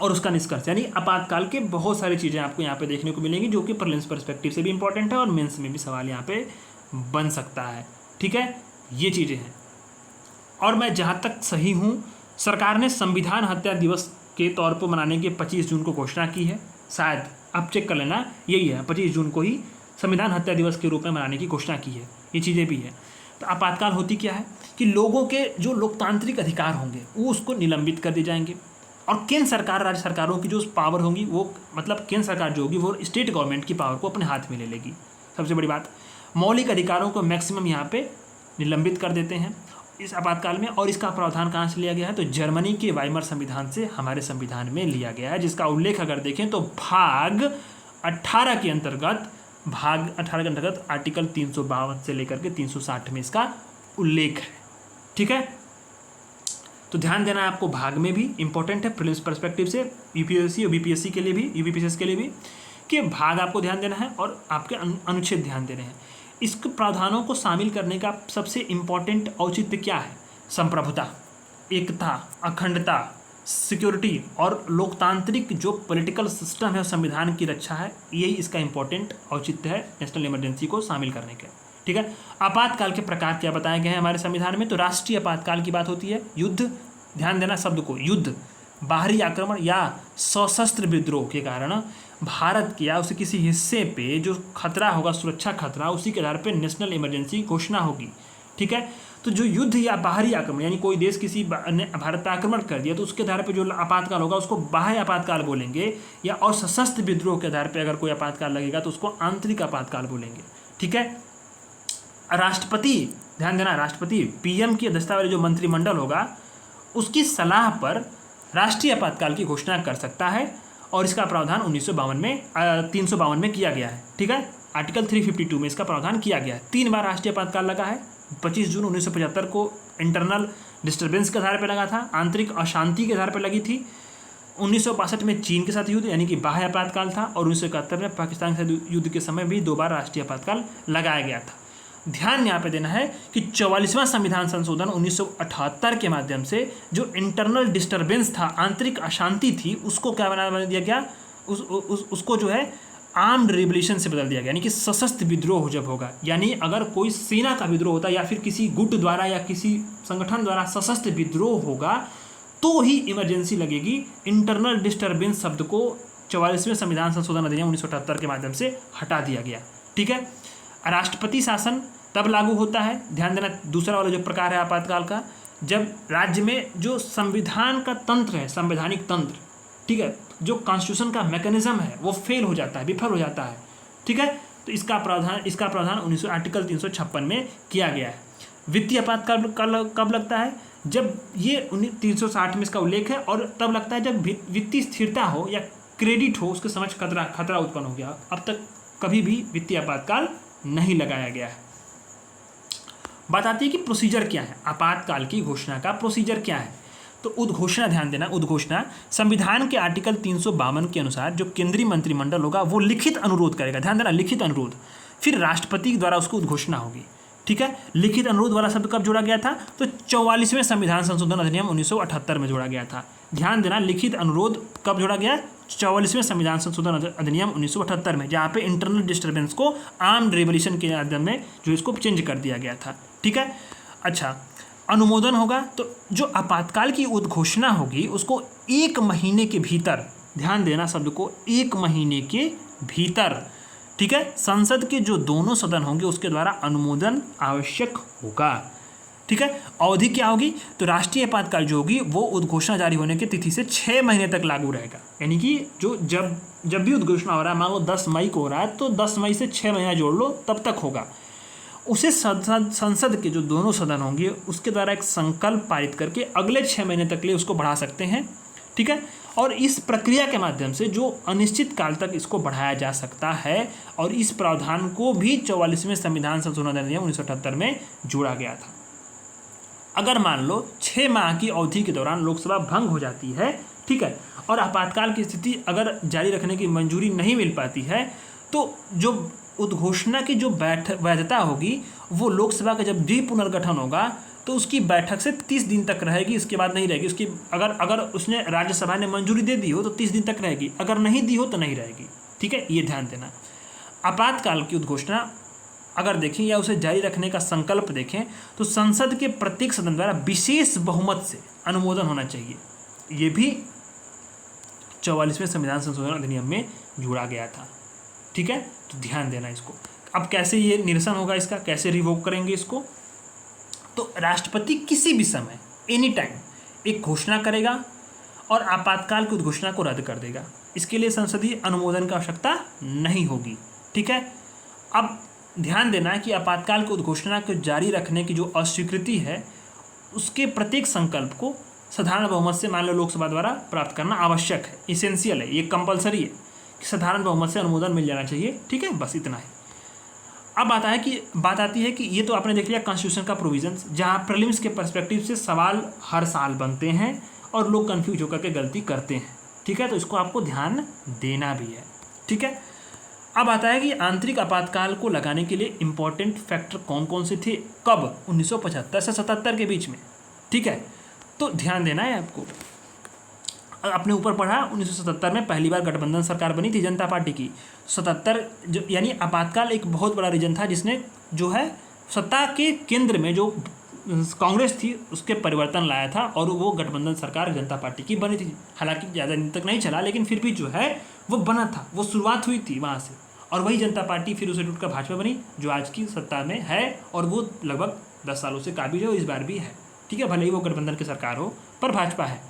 और उसका निष्कर्ष। यानी आपातकाल के बहुत सारी चीज़ें आपको यहाँ पे देखने को मिलेंगी, जो कि प्रीलिम्स पर्सपेक्टिव से भी इंपॉर्टेंट है और मेंस में भी सवाल यहाँ पे बन सकता है। ठीक है, ये चीज़ें हैं। और मैं जहाँ तक सही हूँ सरकार ने संविधान हत्या दिवस के तौर पर मनाने की 25 जून को घोषणा की है। शायद आप चेक कर लेना, यही है 25 जून को ही संविधान हत्या दिवस के रूप में मनाने की घोषणा की है। ये चीज़ें भी है। तो आपातकाल होती क्या है कि लोगों के जो लोकतांत्रिक अधिकार होंगे वो उसको निलंबित कर दिए जाएंगे, और केंद्र सरकार राज्य सरकारों की जो पावर होंगी वो मतलब केंद्र सरकार जो होगी वो स्टेट गवर्नमेंट की पावर को अपने हाथ में ले लेगी। सबसे बड़ी बात, मौलिक अधिकारों को मैक्सिमम यहाँ पे निलंबित कर देते हैं इस आपातकाल में। और इसका प्रावधान कहाँ से लिया गया है? तो जर्मनी के वाइमर संविधान से हमारे संविधान में लिया गया है, जिसका उल्लेख अगर देखें तो भाग 18 के अंतर्गत आर्टिकल 352 से लेकर के 360 में इसका उल्लेख है। ठीक है, तो ध्यान देना है आपको, भाग में भी इंपॉर्टेंट है प्रीलिम्स पर्सपेक्टिव से, यूपीएससी और बीपीएससी के लिए भी, यूपीपीसीएस के लिए भी, कि भाग आपको ध्यान देना है और आपके अनुच्छेद ध्यान देने हैं। इस प्रावधानों को शामिल करने का सबसे इम्पॉर्टेंट औचित्य क्या है? संप्रभुता, एकता, अखंडता, सिक्योरिटी और लोकतांत्रिक जो पॉलिटिकल सिस्टम है संविधान की रक्षा है, यही इसका इम्पोर्टेंट औचित्य है नेशनल इमरजेंसी को शामिल करने के। ठीक है, आपातकाल के प्रकार क्या बताए गए हैं हमारे संविधान में? तो राष्ट्रीय आपातकाल की बात होती है, युद्ध, ध्यान देना शब्द को, युद्ध, बाहरी आक्रमण या सशस्त्र विद्रोह के कारण भारत के या उसके किसी हिस्से पे जो खतरा होगा, सुरक्षा खतरा, उसी के आधार पे नेशनल इमरजेंसी घोषणा होगी। ठीक है, तो जो युद्ध या बाहरी आक्रमण यानी कोई देश किसी ने भारत पर आक्रमण कर दिया तो उसके आधार पे जो आपातकाल होगा उसको बाह्य आपातकाल बोलेंगे, या और सशस्त्र विद्रोह के आधार पे अगर कोई आपातकाल लगेगा तो उसको आंतरिक आपातकाल बोलेंगे। ठीक है, राष्ट्रपति, ध्यान देना, राष्ट्रपति पीएम की अध्यक्षता वाले जो मंत्रिमंडल होगा उसकी सलाह पर राष्ट्रीय आपातकाल की घोषणा कर सकता है, और इसका प्रावधान 352 में किया गया है। ठीक है, आर्टिकल 352 में इसका प्रावधान किया गया है। 3 बार राष्ट्रीय आपातकाल लगा है। 25 जून 1975 को इंटरनल डिस्टर्बेंस के आधार पर लगा था, आंतरिक अशांति के आधार पर लगी थी। 1962 में चीन के साथ युद्ध यानी कि बाह्य आपातकाल था, और 1971 में पाकिस्तान के साथ युद्ध के समय भी 2 बार राष्ट्रीय आपातकाल लगाया गया था। ध्यान यहाँ पे देना है कि 44वां संविधान संशोधन 1978 के माध्यम से जो इंटरनल डिस्टर्बेंस था, आंतरिक अशांति थी, उसको क्या बना दिया गया, उसको जो है आर्म्ड रिवोल्यूशन से बदल दिया गया, यानी कि सशस्त्र विद्रोह जब होगा, यानी अगर कोई सेना का विद्रोह होता है या फिर किसी गुट द्वारा या किसी संगठन द्वारा सशस्त्र विद्रोह होगा तो ही इमरजेंसी लगेगी। इंटरनल डिस्टर्बेंस शब्द को 44वें संविधान संशोधन अधिनियम 1978 के माध्यम से हटा दिया गया। ठीक है, राष्ट्रपति शासन तब लागू होता है, ध्यान देना, दूसरा वाला जो प्रकार है आपातकाल का, जब राज्य में जो संविधान का तंत्र है, संवैधानिक तंत्र, ठीक है, जो कॉन्स्टिट्यूशन का मैकेनिज्म है वो फेल हो जाता है, विफल हो जाता है। ठीक है, तो इसका प्रावधान आर्टिकल 356 में किया गया है। वित्तीय आपातकाल कब लगता है? जब ये 360 में इसका उल्लेख है, और तब लगता है जब वित्तीय स्थिरता हो या क्रेडिट हो, उसके समझ खतरा उत्पन्न हो गया। अब तक कभी भी वित्तीय आपातकाल नहीं लगाया गया है। बात आती है कि प्रोसीजर क्या है, आपातकाल की घोषणा का प्रोसीजर क्या है? तो उद्घोषणा, ध्यान देना, उद्घोषणा संविधान के आर्टिकल 352 के अनुसार जो केंद्रीय मंत्रिमंडल होगा वो लिखित अनुरोध करेगा, ध्यान देना, लिखित अनुरोध, फिर राष्ट्रपति द्वारा उसको उद्घोषणा होगी। ठीक है, लिखित अनुरोध वाला शब्द कब जोड़ा गया था? तो 44वें संविधान संशोधन अधिनियम 1978 में जोड़ा गया था। ध्यान देना, लिखित अनुरोध कब जोड़ा गया? 44वें संविधान संशोधन अधिनियम 1978 में, जहाँ पे इंटरनल डिस्टर्बेंस को आर्म्ड रिवोल्यूशन के माध्यम में जो इसको चेंज कर दिया गया था। ठीक है, अच्छा, अनुमोदन होगा, तो जो आपातकाल की उद्घोषणा होगी उसको 1 महीने के भीतर, ध्यान देना शब्द को, 1 महीने के भीतर, ठीक है, संसद के जो दोनों सदन होंगे उसके द्वारा अनुमोदन आवश्यक होगा। ठीक है, अवधि क्या होगी? तो राष्ट्रीय आपातकाल जो होगी वो उद्घोषणा जारी होने की तिथि से 6 महीने तक लागू रहेगा, यानी कि जो जब भी उद्घोषणा हो रहा है, मान लो 10 मई को हो रहा है तो 10 मई से 6 महीना जोड़ लो, तब तक होगा। उसे संसद के जो दोनों सदन होंगे उसके द्वारा एक संकल्प पारित करके अगले 6 महीने तक लिए उसको बढ़ा सकते हैं। ठीक है, और इस प्रक्रिया के माध्यम से जो अनिश्चित काल तक इसको बढ़ाया जा सकता है, और इस प्रावधान को भी 44वें संविधान संशोधन अधिनियम 1978 में जोड़ा गया था। अगर मान लो 6 माह की अवधि के दौरान लोकसभा भंग हो जाती है, ठीक है, और आपातकाल की स्थिति अगर जारी रखने की मंजूरी नहीं मिल पाती है, तो जो उद्घोषणा की जो वैधता होगी वो लोकसभा का जब पुनर्गठन होगा तो उसकी बैठक से 30 दिन तक रहेगी, इसके बाद नहीं रहेगी। उसकी अगर उसने राज्यसभा ने मंजूरी दे दी हो तो 30 दिन तक रहेगी, अगर नहीं दी हो तो नहीं रहेगी। ठीक है, ये ध्यान देना। आपातकाल की उद्घोषणा अगर देखें या उसे जारी रखने का संकल्प देखें तो संसद के प्रत्येक सदन द्वारा विशेष बहुमत से अनुमोदन होना चाहिए। ये भी 44वें संविधान संशोधन अधिनियम में जोड़ा गया था। ठीक है, तो ध्यान देना इसको। अब कैसे ये निरसन होगा इसका, कैसे रिवोक करेंगे इसको? तो राष्ट्रपति किसी भी समय एनी टाइम एक घोषणा करेगा और आपातकाल की घोषणा को रद्द कर देगा। इसके लिए संसदीय अनुमोदन की आवश्यकता नहीं होगी। ठीक है, अब ध्यान देना है कि आपातकाल की उद्घोषणा को जारी रखने की जो अस्वीकृति है उसके प्रत्येक संकल्प को साधारण बहुमत से मान लो लोकसभा द्वारा प्राप्त करना आवश्यक है, इसेंशियल है, ये कंपलसरी है कि साधारण बहुमत से अनुमोदन मिल जाना चाहिए। ठीक है, बस इतना है। अब बात आती है कि ये तो आपने देख लिया कॉन्स्टिट्यूशन का प्रोविजंस, जहाँ प्रीलिम्स के पर्सपेक्टिव से सवाल हर साल बनते हैं और लोग कन्फ्यूज होकर के गलती करते हैं। ठीक है, तो इसको आपको ध्यान देना भी है। ठीक है, अब आता है कि आंतरिक आपातकाल को लगाने के लिए इंपॉर्टेंट फैक्टर कौन कौन से थे, कब, 1975 से 77 के बीच में। ठीक है, तो ध्यान देना है आपको। अपने ऊपर पढ़ा 1977 में पहली बार गठबंधन सरकार बनी थी जनता पार्टी की। 77 जो यानी आपातकाल एक बहुत बड़ा रीजन था जिसने जो है सत्ता के केंद्र में जो कांग्रेस थी उसके परिवर्तन लाया था और वो गठबंधन सरकार जनता पार्टी की बनी थी। हालांकि ज़्यादा दिन तक नहीं चला लेकिन फिर भी जो है वो बना था, वो शुरुआत हुई थी वहाँ से। और वही जनता पार्टी फिर उसे टूटकर भाजपा बनी जो आज की सत्ता में है और वो लगभग 10 सालों से काबिज है और इस बार भी है। ठीक है, भले ही वो गठबंधन की सरकार हो पर भाजपा है।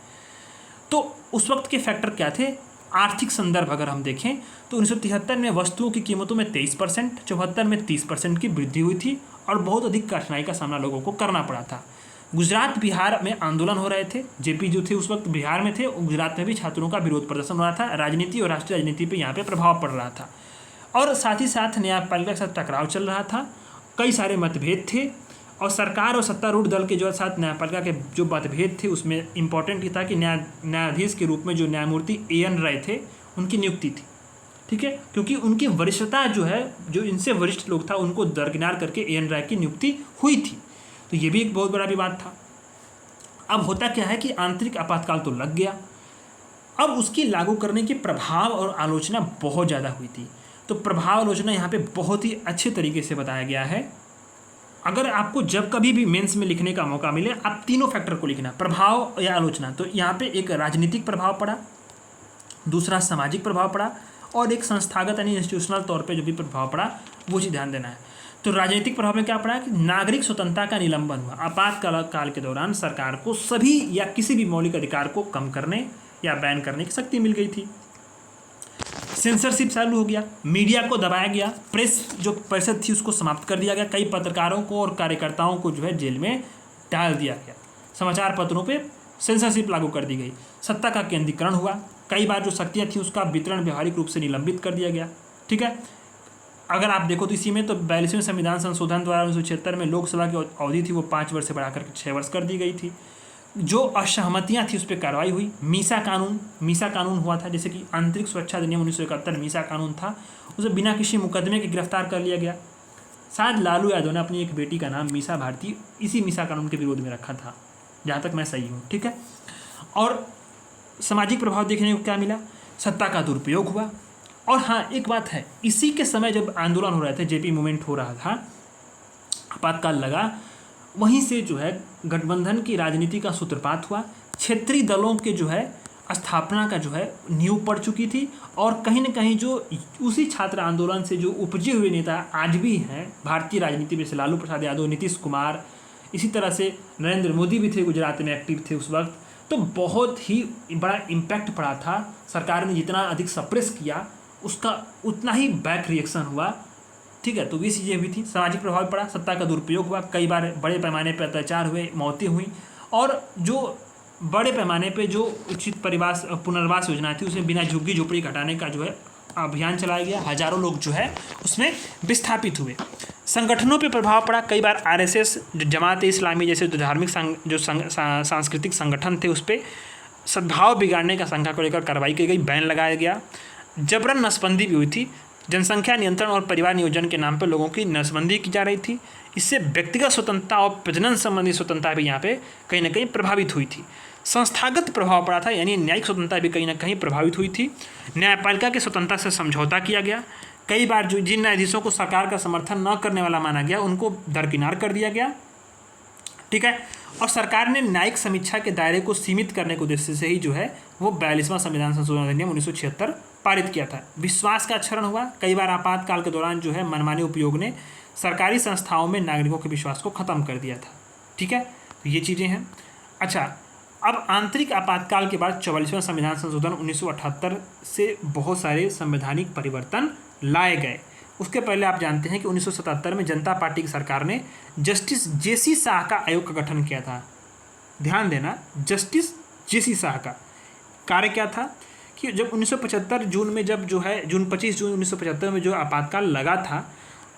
तो उस वक्त के फैक्टर क्या थे? आर्थिक संदर्भ अगर हम देखें तो 1973 में वस्तुओं की कीमतों में 23%, 74 में 30% की वृद्धि हुई थी और बहुत अधिक कठिनाई का सामना लोगों को करना पड़ा था। गुजरात बिहार में आंदोलन हो रहे थे, जेपी जो थे उस वक्त बिहार में थे, गुजरात में भी छात्रों का विरोध प्रदर्शन हो रहा था। राजनीति और राष्ट्रीय राजनीति पर यहाँ पर प्रभाव पड़ रहा था और साथ ही साथ न्यायपालिका के साथ टकराव चल रहा था। कई सारे मतभेद थे और सरकार और सत्तारूढ़ दल के जो साथ न्यायपालिका के जो मतभेद थे उसमें इम्पॉर्टेंट ये था कि न्यायाधीश के रूप में जो न्यायमूर्ति A.N. राय थे उनकी नियुक्ति थी। ठीक है, क्योंकि उनकी वरिष्ठता जो है, जो इनसे वरिष्ठ लोग था उनको दरकिनार करके A.N. राय की नियुक्ति हुई थी। तो ये भी एक बहुत बड़ा विवाद था। अब होता क्या है कि आंतरिक आपातकाल तो लग गया, अब उसकी लागू करने के प्रभाव और आलोचना बहुत ज़्यादा हुई थी। तो प्रभाव आलोचना यहाँ पे बहुत ही अच्छे तरीके से बताया गया है। अगर आपको जब कभी भी मेंस में लिखने का मौका मिले आप तीनों फैक्टर को लिखना, प्रभाव या आलोचना। तो यहाँ पे एक राजनीतिक प्रभाव पड़ा, दूसरा सामाजिक प्रभाव पड़ा और एक संस्थागत यानी इंस्टीट्यूशनल तौर पे जो भी प्रभाव पड़ा वो चीज़ ध्यान देना है। तो राजनीतिक प्रभाव में क्या पड़ा कि नागरिक स्वतंत्रता का निलंबन हुआ। आपातकाल के दौरान सरकार को सभी या किसी भी मौलिक अधिकार को कम करने या बैन करने की शक्ति मिल गई थी। सेंसरशिप चालू हो गया, मीडिया को दबाया गया, प्रेस जो परिषद थी उसको समाप्त कर दिया गया, कई पत्रकारों को और कार्यकर्ताओं को जो है जेल में डाल दिया गया, समाचार पत्रों पे सेंसरशिप लागू कर दी गई, सत्ता का केंद्रीकरण हुआ, कई बार जो शक्तियाँ थी उसका वितरण व्यवहारिक रूप से निलंबित कर दिया गया। ठीक है, अगर आप देखो तो इसी में तो 42वें संविधान संशोधन द्वारा 1976 में लोकसभा की अवधि थी वो 5 वर्ष से बढ़ाकर 6 वर्ष कर दी गई थी। जो असहमतियाँ थी उस पर कार्रवाई हुई। मीसा कानून हुआ था, जैसे कि आंतरिक सुरक्षा अधिनियम 1971 मीसा कानून था, उसे बिना किसी मुकदमे के गिरफ्तार कर लिया गया। शायद लालू यादव ने अपनी एक बेटी का नाम मीसा भारती इसी मीसा कानून के विरोध में रखा था, जहाँ तक मैं सही हूँ। ठीक है, और सामाजिक प्रभाव देखने को क्या मिला? सत्ता का दुरुपयोग हुआ। और हाँ, एक बात है, इसी के समय जब आंदोलन हो रहे थे, जेपी मूवमेंट हो रहा था, आपातकाल लगा, वहीं से जो है गठबंधन की राजनीति का सूत्रपात हुआ। क्षेत्रीय दलों के जो है स्थापना का जो है नींव पड़ चुकी थी और कहीं न कहीं जो उसी छात्र आंदोलन से जो उपजे हुए नेता आज भी हैं भारतीय राजनीति में, जैसे लालू प्रसाद यादव, नीतीश कुमार, इसी तरह से नरेंद्र मोदी भी थे, गुजरात में एक्टिव थे उस वक्त। तो बहुत ही बड़ा इम्पैक्ट पड़ा था। सरकार ने जितना अधिक सप्रेस किया उसका उतना ही बैक रिएक्शन हुआ। ठीक है, तो ये चीज़ें हुई थी। सामाजिक प्रभाव पड़ा, सत्ता का दुरुपयोग हुआ, कई बार बड़े पैमाने पर अत्याचार हुए, मौतें हुई और जो बड़े पैमाने पे जो उचित पुनर्वास योजना थी उसमें बिना झुग्गी झोपड़ी घटाने का जो है अभियान चलाया गया। हजारों लोग जो है उसमें विस्थापित हुए। संगठनों पे प्रभाव पड़ा, कई बार RSS, जमात इस्लामी जैसे जो धार्मिक सांस्कृतिक संगठन थे उस पर सद्भाव बिगाड़ने का शंका को लेकर कार्रवाई की गई, बैन लगाया गया। जबरन नसबंदी भी हुई थी, जनसंख्या नियंत्रण और परिवार नियोजन के नाम पर लोगों की नसबंदी की जा रही थी। इससे व्यक्तिगत स्वतंत्रता और प्रजनन संबंधी स्वतंत्रता भी यहाँ पे कहीं ना कहीं प्रभावित हुई थी। संस्थागत प्रभाव पड़ा था, यानी न्यायिक स्वतंत्रता भी कहीं ना कहीं प्रभावित हुई थी। न्यायपालिका की स्वतंत्रता से समझौता किया गया। कई बार जो जिन न्यायाधीशों को सरकार का समर्थन न करने वाला माना गया उनको दरकिनार कर दिया गया, ठीक है। और सरकार ने न्यायिक समीक्षा के दायरे को सीमित करने के उद्देश्य से ही जो है वो 42वां संविधान संशोधन अधिनियम 1976 पारित किया था। विश्वास का क्षरण हुआ। कई बार आपातकाल के दौरान जो है मनमानी उपयोग ने सरकारी संस्थाओं में नागरिकों के विश्वास को खत्म कर दिया था, ठीक है। तो ये चीज़ें हैं। अच्छा, अब आंतरिक आपातकाल के बाद 44वां संविधान संशोधन 1978 से बहुत सारे संवैधानिक परिवर्तन लाए गए। उसके पहले आप जानते हैं कि 1977 में जनता पार्टी की सरकार ने जस्टिस जेसी शाह का आयोग का गठन किया था। ध्यान देना, जस्टिस जेसी शाह का कार्य क्या था कि जब 1975 जून में जब जो है जून 25 जून 1975 में जो आपातकाल लगा था,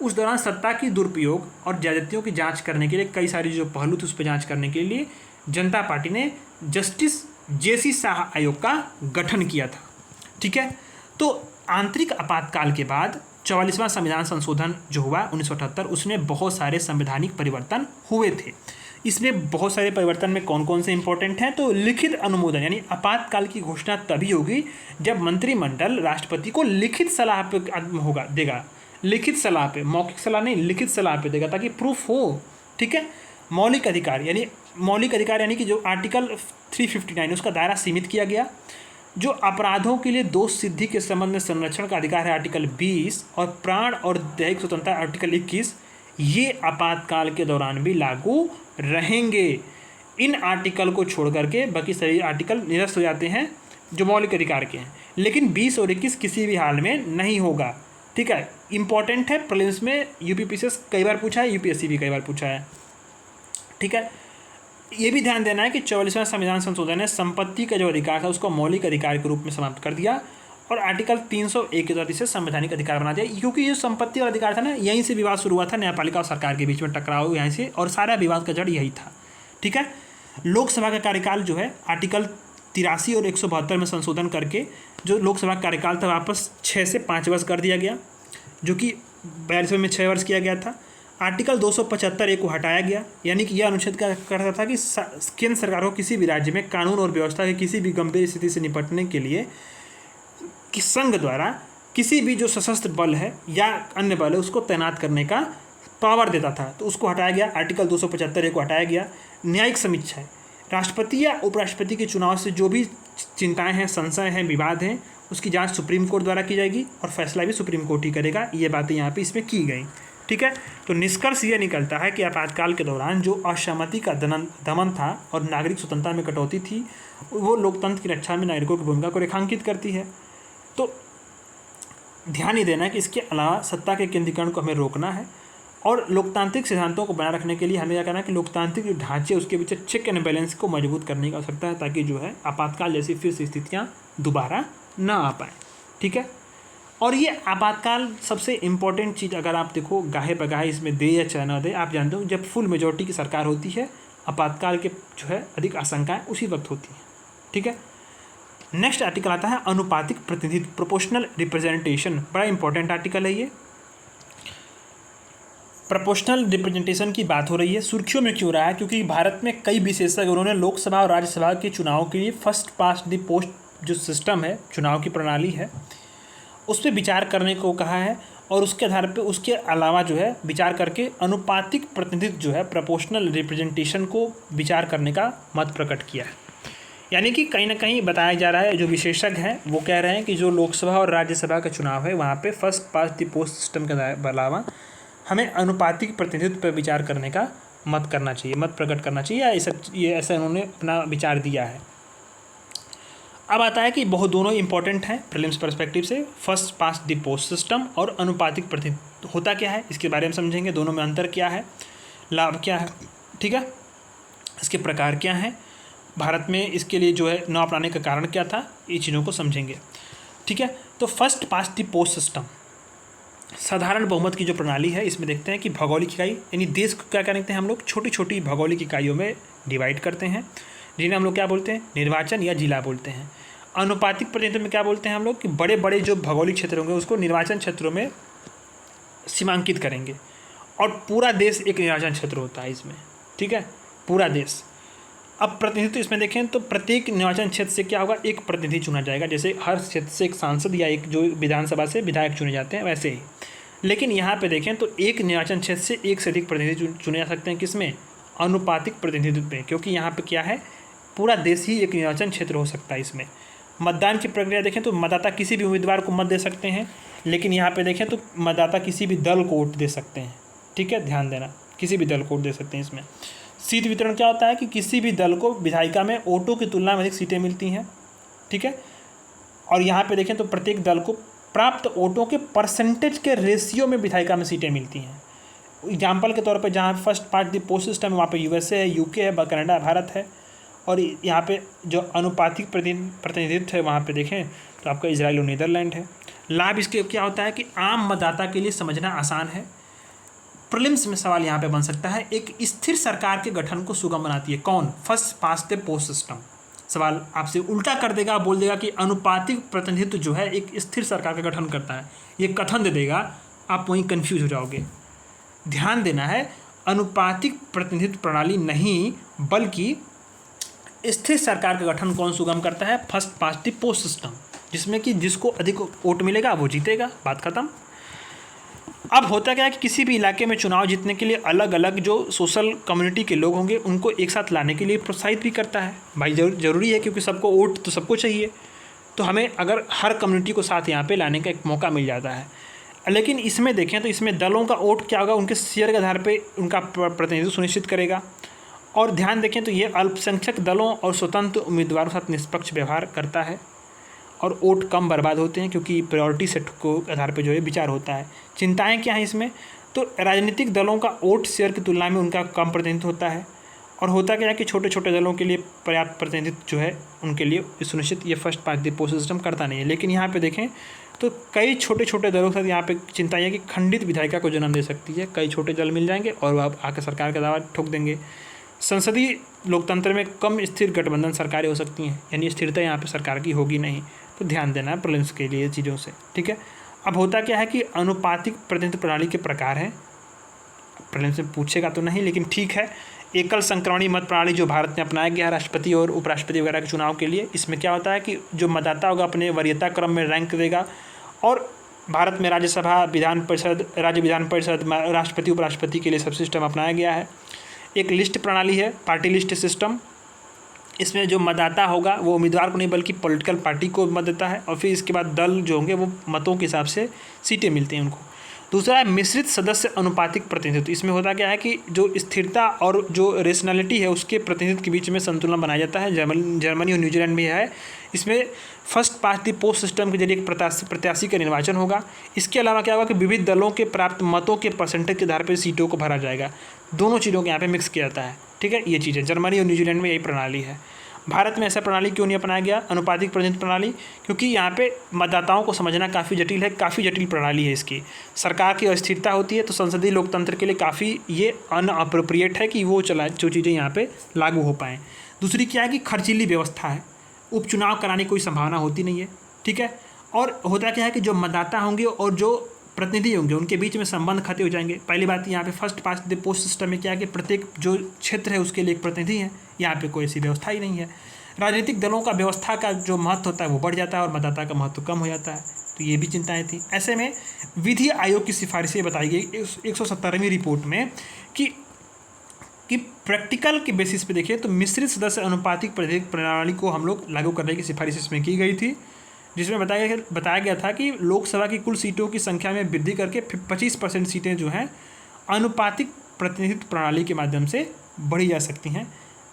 उस दौरान सत्ता की दुरुपयोग और ज्यादतियों की जांच करने के लिए कई सारी जो पहलू थे उस पर जांच करने के लिए जनता पार्टी ने जस्टिस जेसी शाह आयोग का गठन किया था, ठीक है। तो आंतरिक आपातकाल के बाद 44वां संविधान संशोधन जो हुआ 1978, उसमें बहुत सारे संवैधानिक परिवर्तन हुए थे। इसमें बहुत सारे परिवर्तन में कौन कौन से इंपॉर्टेंट हैं, तो लिखित अनुमोदन, यानी आपातकाल की घोषणा तभी होगी जब मंत्रिमंडल राष्ट्रपति को लिखित सलाह पे होगा देगा, लिखित सलाह पे, मौखिक सलाह नहीं, लिखित सलाह पे देगा ताकि प्रूफ हो, ठीक है। मौलिक अधिकार यानी कि जो आर्टिकल 359 उसका दायरा सीमित किया गया। जो अपराधों के लिए दोष सिद्धि के संबंध में संरक्षण का अधिकार है आर्टिकल 20 और प्राण और दैहिक स्वतंत्रता आर्टिकल 21, ये आपातकाल के दौरान भी लागू रहेंगे। इन आर्टिकल को छोड़ करके बाकी सभी आर्टिकल निरस्त हो जाते हैं जो मौलिक अधिकार के हैं, लेकिन 20 और 21 किसी भी हाल में नहीं होगा, ठीक है। इंपॉर्टेंट है, प्रीलिम्स में यूपीपीसीएस कई बार पूछा है, यूपीएससी भी कई बार पूछा है, ठीक है। ये भी ध्यान देना है कि 44वां संविधान संशोधन ने संपत्ति का जो अधिकार था उसको मौलिक अधिकार के रूप में समाप्त कर दिया और आर्टिकल 301 के तहत इसे संवैधानिक अधिकार बना दिया, क्योंकि ये संपत्ति का अधिकार था ना, यहीं से विवाद शुरू हुआ था, न्यायपालिका और सरकार के बीच में टकराव यहाँ से, और सारा विवाद का जड़ यही था, ठीक है। लोकसभा का कार्यकाल जो है आर्टिकल 83 और 172 में संशोधन करके जो लोकसभा का कार्यकाल था वापस 6 से 5 वर्ष कर दिया गया, जो कि 42वें में 6 वर्ष किया गया था। आर्टिकल 275 को हटाया गया, यानी कि यह अनुच्छेद का करता था कि केंद्र सरकार को किसी भी राज्य में कानून और व्यवस्था की किसी भी गंभीर स्थिति से निपटने के लिए कि संघ द्वारा किसी भी जो सशस्त्र बल है या अन्य बल है उसको तैनात करने का पावर देता था, तो उसको हटाया गया। आर्टिकल 275 को हटाया गया। न्यायिक समीक्षाएं, राष्ट्रपति या उपराष्ट्रपति के चुनाव से जो भी चिंताएं हैं, संशय हैं, विवाद हैं, उसकी जांच सुप्रीम कोर्ट द्वारा की जाएगी और फैसला भी सुप्रीम कोर्ट ही करेगा। ये बातें यहाँ पे इसमें की गई, ठीक है। तो निष्कर्ष ये निकलता है कि आपातकाल के दौरान जो असहमति का दमन था और नागरिक स्वतंत्रता में कटौती थी, वो लोकतंत्र की रक्षा में नागरिकों की भूमिका को रेखांकित करती है। तो ध्यान ही देना है कि इसके अलावा सत्ता के केंद्रीकरण को हमें रोकना है और लोकतांत्रिक सिद्धांतों को बनाए रखने के लिए हमें क्या करना है कि लोकतांत्रिक जो ढांचे उसके पीछे चेक एंड बैलेंस को मजबूत करने की आवश्यकता है, ताकि जो है आपातकाल जैसी फिर से स्थितियाँ दोबारा ना आ पाएँ, ठीक है। और ये आपातकाल सबसे इम्पोर्टेंट चीज़ अगर आप देखो गाहे बगाहे इसमें दे या चाहे ना दे, आप जानते हो जब फुल मेजॉरिटी की सरकार होती है आपातकाल के जो है अधिक आशंकाएं उसी वक्त होती हैं, ठीक है। नेक्स्ट आर्टिकल आता है अनुपातिक प्रतिनिधित्व, प्रोपोर्शनल रिप्रेजेंटेशन। बड़ा इंपॉर्टेंट आर्टिकल है ये। प्रोपोर्शनल रिप्रेजेंटेशन की बात हो रही है, सुर्खियों में क्यों रहा है, क्योंकि भारत में कई विशेषज्ञ उन्होंने लोकसभा और राज्यसभा के चुनाव के लिए फर्स्ट पास्ट द पोस्ट जो सिस्टम है, चुनाव की प्रणाली है, उस पर विचार करने को कहा है और उसके आधार पे उसके अलावा जो है विचार करके अनुपातिक प्रतिनिधित्व जो है प्रोपोर्शनल रिप्रेजेंटेशन को विचार करने का मत प्रकट किया है। यानी कि कहीं ना कहीं बताया जा रहा है, जो विशेषज्ञ हैं वो कह रहे हैं कि जो लोकसभा और राज्यसभा का चुनाव है वहाँ पे first past the post system के अलावा हमें अनुपातिक प्रतिनिधित्व पर विचार करने का मत प्रकट करना चाहिए। ये ऐसा उन्होंने अपना विचार दिया है। अब आता है कि बहुत दोनों इंपॉर्टेंट हैं प्रीलिम्स पर्सपेक्टिव से, first past the post system और अनुपातिक प्रतिनिधित्व होता क्या है इसके बारे में समझेंगे, दोनों में अंतर क्या है, लाभ क्या है, ठीक है, इसके प्रकार क्या हैं, भारत में इसके लिए जो है न अपनाने का कारण क्या था, ये चीज़ों को समझेंगे, ठीक है। तो first past the post system साधारण बहुमत की जो प्रणाली है, इसमें देखते हैं कि भौगोलिक इकाई यानी देश को क्या कहते हैं हम लोग, छोटी छोटी भौगोलिक इकाइयों में डिवाइड करते हैं, जिन्हें हम लोग क्या बोलते हैं, निर्वाचन या जिला बोलते हैं। अनुपातिक प्रतिनिधित्व में क्या बोलते हैं हम लोग कि बड़े बड़े जो भौगोलिक क्षेत्र होंगे उसको निर्वाचन क्षेत्रों में सीमांकित करेंगे और पूरा देश एक निर्वाचन क्षेत्र होता है इसमें, ठीक है, पूरा देश। अब प्रतिनिधित्व इसमें देखें तो प्रत्येक निर्वाचन क्षेत्र से क्या होगा, एक प्रतिनिधि चुना जाएगा। जैसे हर क्षेत्र से एक सांसद या एक जो विधानसभा से विधायक चुने जाते हैं वैसे ही। लेकिन यहाँ पे देखें तो एक निर्वाचन क्षेत्र से एक से अधिक प्रतिनिधि चुने जा सकते हैं। किसमें? अनुपातिक प्रतिनिधित्व में, क्योंकि यहाँ पे क्या है, पूरा देश ही एक निर्वाचन क्षेत्र हो सकता है। इसमें मतदान की प्रक्रिया देखें तो मतदाता किसी भी उम्मीदवार को मत दे सकते हैं, लेकिन यहाँ पे देखें तो मतदाता किसी भी दल को वोट दे सकते हैं। ठीक है, ध्यान देना, किसी भी दल को वोट दे सकते हैं। इसमें सीट वितरण क्या होता है कि किसी भी दल को विधायिका में वोटों की तुलना में अधिक सीटें मिलती हैं। ठीक है, और यहाँ पे देखें तो प्रत्येक दल को प्राप्त वोटों के परसेंटेज के रेशियो में विधायिका में सीटें मिलती हैं। एग्जाम्पल के तौर पे जहाँ first part the post system है वहाँ पे यूएसए है, यूके है, कनाडा, भारत है। और यहाँ पे जो अनुपातिक प्रतिनिधित्व है वहाँ पे देखें तो आपका इजराइल और नीदरलैंड है। लाभ इसके क्या होता है कि आम मतदाता के लिए समझना आसान है। प्रीलिम्स में सवाल यहाँ पे बन सकता है, एक स्थिर सरकार के गठन को सुगम बनाती है। कौन? First past the post system. सवाल आपसे उल्टा कर देगा, बोल देगा कि अनुपातिक प्रतिनिधित्व जो है एक स्थिर सरकार का गठन करता है, ये कथन दे देगा, आप वहीं कन्फ्यूज हो जाओगे। ध्यान देना है, अनुपातिक प्रतिनिधित्व प्रणाली नहीं बल्कि स्थिर सरकार का गठन कौन सुगम करता है? First past the post system, जिसमें कि जिसको अधिक वोट मिलेगा वो जीतेगा, बात खत्म। अब होता क्या है कि किसी भी इलाके में चुनाव जीतने के लिए अलग अलग जो सोशल कम्युनिटी के लोग होंगे उनको एक साथ लाने के लिए प्रोत्साहित भी करता है। भाई ज़रूरी है, क्योंकि सबको वोट तो सबको चाहिए, तो हमें अगर हर कम्युनिटी को साथ यहाँ पे लाने का एक मौका मिल जाता है। लेकिन इसमें देखें तो इसमें दलों का वोट क्या होगा, उनके शेयर के आधार पर उनका प्रतिनिधित्व सुनिश्चित करेगा। और ध्यान देखें तो ये अल्पसंख्यक दलों और स्वतंत्र उम्मीदवारों के साथ निष्पक्ष व्यवहार करता है और वोट कम बर्बाद होते हैं, क्योंकि प्रायोरिटी सेट को आधार पर जो है विचार होता है। चिंताएं क्या हैं इसमें? तो राजनीतिक दलों का वोट शेयर की तुलना में उनका कम प्रतिनिधित्व होता है। और होता क्या है कि छोटे छोटे दलों के लिए पर्याप्त प्रतिनिधित्व जो है उनके लिए सुनिश्चित ये first past the post system करता नहीं है। लेकिन यहाँ पे देखें तो कई छोटे छोटे दलों के साथ यहाँ पे चिंता यह है कि खंडित विधायिका को जन्म दे सकती है। कई छोटे दल मिल जाएंगे और वह आकर सरकार का दावा ठोक देंगे। संसदीय लोकतंत्र में कम स्थिर गठबंधन सरकारें हो सकती हैं, यानी स्थिरता यहाँ पे सरकार की होगी नहीं। तो ध्यान देना है प्रीलिम्स के लिए चीज़ों से। ठीक है, अब होता क्या है कि अनुपातिक प्रतिनिधित्व प्रणाली के प्रकार हैं। प्रीलिम्स में पूछेगा तो नहीं, लेकिन ठीक है। एकल संक्रमणी मत प्रणाली जो भारत में अपनाया गया है राष्ट्रपति और उपराष्ट्रपति वगैरह के चुनाव के लिए, इसमें क्या होता है कि जो मतदाता होगा अपने वरीयता क्रम में रैंक देगा। और भारत में राज्यसभा, विधान परिषद, राज्य विधान परिषद, राष्ट्रपति उपराष्ट्रपति के लिए सब सिस्टम अपनाया गया है। एक लिस्ट प्रणाली है, पार्टी लिस्ट सिस्टम। इसमें जो मतदाता होगा वो उम्मीदवार को नहीं बल्कि पॉलिटिकल पार्टी को मत देता है, और फिर इसके बाद दल जो होंगे वो मतों के हिसाब से सीटें मिलती हैं उनको। दूसरा है मिश्रित सदस्य अनुपातिक प्रतिनिधित्व। इसमें होता क्या है कि जो स्थिरता और जो रेशनैलिटी है उसके प्रतिनिधित्व के बीच में संतुलन बनाया जाता है। जर्मनी और न्यूजीलैंड में है। इसमें first past the post system के जरिए एक प्रत्याशी का निर्वाचन होगा। इसके अलावा क्या होगा कि विविध दलों के प्राप्त मतों के परसेंटेज के आधार पर सीटों को भरा जाएगा। दोनों चीज़ों को यहाँ पे मिक्स किया जाता है। ठीक है, ये चीज़ है। जर्मनी और न्यूजीलैंड में यही प्रणाली है। भारत में ऐसा प्रणाली क्यों नहीं अपनाया गया, अनुपातिक प्रतिनिधित्व प्रणाली? क्योंकि यहाँ पे मतदाताओं को समझना काफ़ी जटिल है, काफ़ी जटिल प्रणाली है इसकी। सरकार की अस्थिरता होती है, तो संसदीय लोकतंत्र के लिए काफ़ी ये अनअप्रोप्रिएट है कि वो जो चीज़ें यहाँ पे लागू हो पाएँ। दूसरी क्या है कि खर्चीली व्यवस्था है, उपचुनाव कराने की कोई संभावना होती नहीं है। ठीक है, और होता क्या है कि जो मतदाता होंगे और जो प्रतिनिधि होंगे उनके बीच में संबंध खत्म हो जाएंगे। पहली बात यहाँ पे first past the post system में क्या है कि प्रत्येक जो क्षेत्र है उसके लिए एक प्रतिनिधि है। यहाँ पे कोई ऐसी व्यवस्था ही नहीं है। राजनीतिक दलों का व्यवस्था का जो महत्व होता है वो बढ़ जाता है और मतदाता का महत्व कम हो जाता है। तो ये भी चिंताएं थी। ऐसे में विधि आयोग की सिफारिशें बताई गई 170वीं रिपोर्ट में कि प्रैक्टिकल के बेसिस पे देखें तो मिश्रित सदस्य अनुपातिक प्रतिनिधित्व प्रणाली को हम लोग लागू करने की सिफारिश इसमें की गई थी, जिसमें बताया गया था कि लोकसभा की कुल सीटों की संख्या में वृद्धि करके 25% सीटें जो हैं अनुपातिक प्रतिनिधित्व प्रणाली के माध्यम से बढ़ी जा सकती हैं।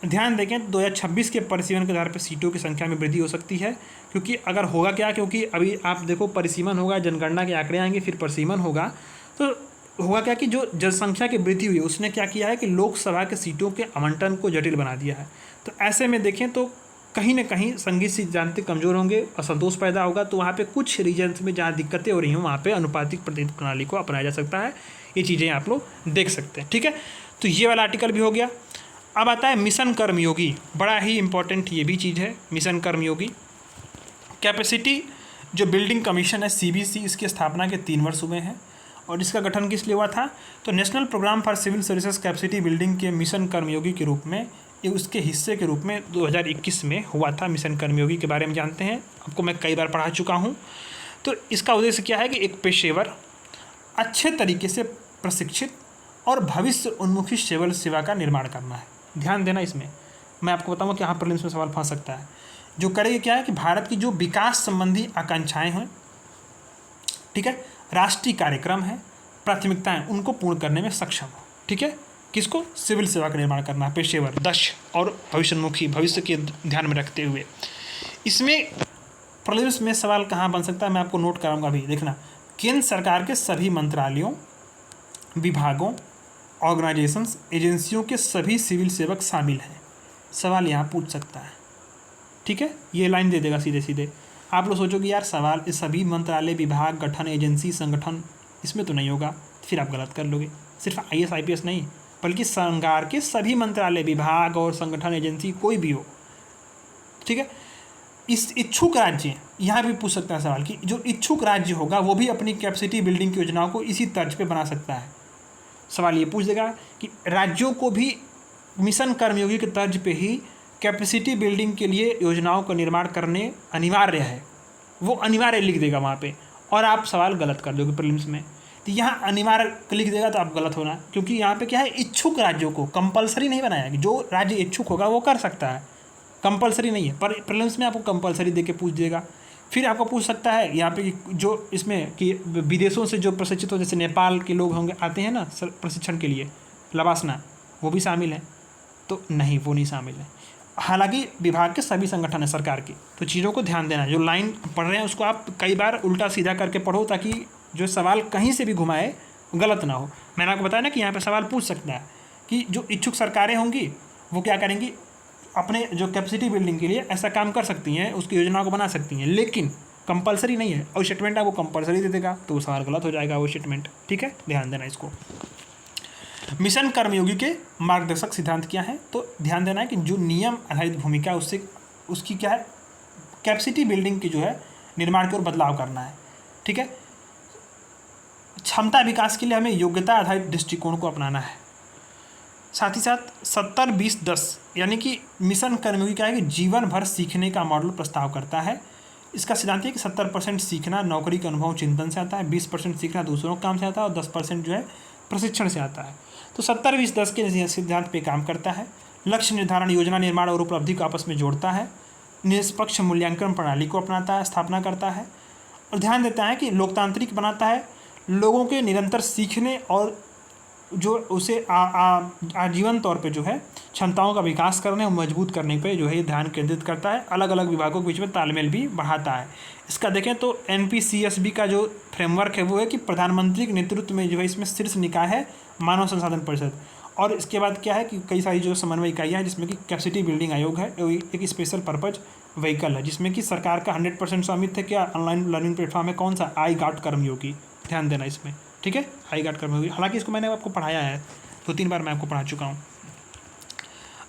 ध्यान देखें 2026 के परिसीमन के आधार पर सीटों की संख्या में वृद्धि हो सकती है। क्योंकि अगर होगा क्या, क्योंकि अभी आप देखो परिसीमन होगा, जनगणना के आंकड़े आएंगे, फिर परिसीमन होगा, तो होगा क्या कि जो जनसंख्या की वृद्धि हुई है उसने क्या किया है कि लोकसभा के सीटों के आवंटन को जटिल बना दिया है। तो ऐसे में देखें तो कहीं ना कहीं संगीत सिद्धांत कमज़ोर होंगे, असंतोष पैदा होगा। तो वहाँ पे कुछ रीजन्स में जहाँ दिक्कतें हो रही हों वहाँ पे अनुपातिक प्रतिनिधित्व प्रणाली को अपनाया जा सकता है। ये चीज़ें आप लोग देख सकते हैं। ठीक है, तो ये वाला आर्टिकल भी हो गया। अब आता है मिशन कर्मयोगी, बड़ा ही इंपॉर्टेंट ये भी चीज़ है। मिशन कर्मयोगी कैपेसिटी जो बिल्डिंग कमीशन है CBC, इसकी स्थापना के 3 वर्ष हुए हैं। और इसका गठन किस लिए हुआ था, तो national programme for civil services capacity building के मिशन कर्मयोगी के रूप में ये उसके हिस्से के रूप में 2021 में हुआ था। मिशन कर्मयोगी के बारे में जानते हैं, आपको मैं कई बार पढ़ा चुका हूँ। तो इसका उद्देश्य क्या है कि एक पेशेवर, अच्छे तरीके से प्रशिक्षित और भविष्य उन्मुखी सिविल सेवा का निर्माण करना है। ध्यान देना इसमें, मैं आपको बताऊँगा कि यहाँ प्रीलिम्स में सवाल फंस सकता है। जो करेगी क्या है कि भारत की जो विकास संबंधी आकांक्षाएँ हैं, ठीक है, राष्ट्रीय कार्यक्रम है, प्राथमिकताएं, उनको पूर्ण करने में सक्षम हो। ठीक है, किसको? सिविल सेवा का निर्माण करना है, पेशेवर, दक्ष और भविष्योन्मुखी, भविष्य के ध्यान में रखते हुए। इसमें प्रीलिम्स में सवाल कहाँ बन सकता है, मैं आपको नोट कराऊंगा अभी, देखना। केंद्र सरकार के सभी मंत्रालयों, विभागों, ऑर्गेनाइजेशंस, एजेंसियों के सभी सिविल सेवक शामिल हैं, सवाल यहाँ पूछ सकता है। ठीक है, ये लाइन दे देगा सीधे सीधे। आप लोग सोचोगे यार सवाल इस सभी मंत्रालय, विभाग, गठन, एजेंसी, संगठन, इसमें तो नहीं होगा, फिर आप गलत कर लोगे। सिर्फ IAS IPS नहीं, बल्कि सरकार के सभी मंत्रालय, विभाग और संगठन, एजेंसी, कोई भी हो। ठीक है, इस इच्छुक राज्य, यहाँ भी पूछ सकता है सवाल कि जो इच्छुक राज्य होगा वो भी अपनी कैपेसिटी बिल्डिंग की योजनाओं को इसी तर्ज पे बना सकता है। सवाल ये पूछ देगा कि राज्यों को भी मिशन कर्मयोगी के तर्ज पे ही कैपेसिटी बिल्डिंग के लिए योजनाओं का निर्माण करने अनिवार्य है, वो अनिवार्य लिख देगा वहाँ पे, और आप सवाल गलत कर दोगे प्रीलिम्स में। तो यहाँ अनिवार्य लिख देगा तो आप गलत होना, क्योंकि यहाँ पे क्या है, इच्छुक राज्यों को कंपलसरी नहीं बनाया कि जो राज्य इच्छुक होगा वो कर सकता है, कंपलसरी नहीं है। पर प्रीलिम्स में आपको कंपलसरी दे के पूछ देगा। फिर आपको पूछ सकता है यहाँ पे जो इसमें कि विदेशों से जो प्रशिक्षित हो, जैसे नेपाल के लोग होंगे, आते हैं ना प्रशिक्षण के लिए, लवासना, वो भी शामिल हैं? तो नहीं, वो नहीं शामिल है। हालांकि विभाग के सभी संगठन है सरकार की, तो चीज़ों को ध्यान देना। जो लाइन पढ़ रहे हैं उसको आप कई बार उल्टा सीधा करके पढ़ो, ताकि जो सवाल कहीं से भी घुमाए गलत ना हो। मैंने आपको बताया ना कि यहाँ पे सवाल पूछ सकता है कि जो इच्छुक सरकारें होंगी वो क्या करेंगी, अपने जो कैपेसिटी बिल्डिंग के लिए ऐसा काम कर सकती हैं, उसकी योजनाओं को बना सकती हैं, लेकिन कंपलसरी नहीं है। और स्टेटमेंट आपको कंपलसरी दे देगा तो वो सवाल गलत हो जाएगा, वो स्टेटमेंट। ठीक है, ध्यान देना इसको। मिशन कर्मयोगी के मार्गदर्शक सिद्धांत क्या है, तो ध्यान देना है कि जो नियम आधारित भूमिका उससे उसकी क्या है, कैपेसिटी बिल्डिंग की जो है निर्माण की ओर बदलाव करना है। ठीक है, क्षमता विकास के लिए हमें योग्यता आधारित दृष्टिकोण को अपनाना है। साथ ही साथ 70-20-10 यानी कि मिशन कर्मयोगी क्या है कि जीवन भर सीखने का मॉडल प्रस्ताव करता है। इसका सिद्धांत है कि 70% सीखना नौकरी के अनुभव चिंतन से आता है, 20% सीखना दूसरों के काम से आता है और 10% जो है प्रशिक्षण से आता है। तो 70-20-10 के सिद्धांत पे काम करता है। लक्ष्य निर्धारण, योजना निर्माण और उपलब्धि को आपस में जोड़ता है। निष्पक्ष मूल्यांकन प्रणाली को अपनाता है, स्थापना करता है और ध्यान देता है कि लोकतांत्रिक बनाता है। लोगों के निरंतर सीखने और जो उसे आजीवन तौर पे जो है क्षमताओं का विकास करने और मजबूत करने पे जो है ये ध्यान केंद्रित करता है। अलग अलग विभागों के बीच में तालमेल भी बढ़ाता है। इसका देखें तो NPCSB का जो फ्रेमवर्क है वो है कि प्रधानमंत्री के नेतृत्व में जो है इसमें शीर्ष निकाय है मानव संसाधन परिषद, और इसके बाद क्या है कि कई सारी जो समन्वय इकाइयाँ हैं जिसमें कि कैपेसिटी बिल्डिंग आयोग है, एक स्पेशल पर्पज व्हीकल है जिसमें कि सरकार का 100% स्वामित्व है। क्या ऑनलाइन लर्निंग प्लेटफॉर्म है, कौन सा, iGAT कर्मयोगी, ध्यान देना इसमें। ठीक है, iGAT कर्मयोगी, हालांकि इसको मैंने आपको पढ़ाया है, 2-3 बार मैं आपको पढ़ा चुका हूँ।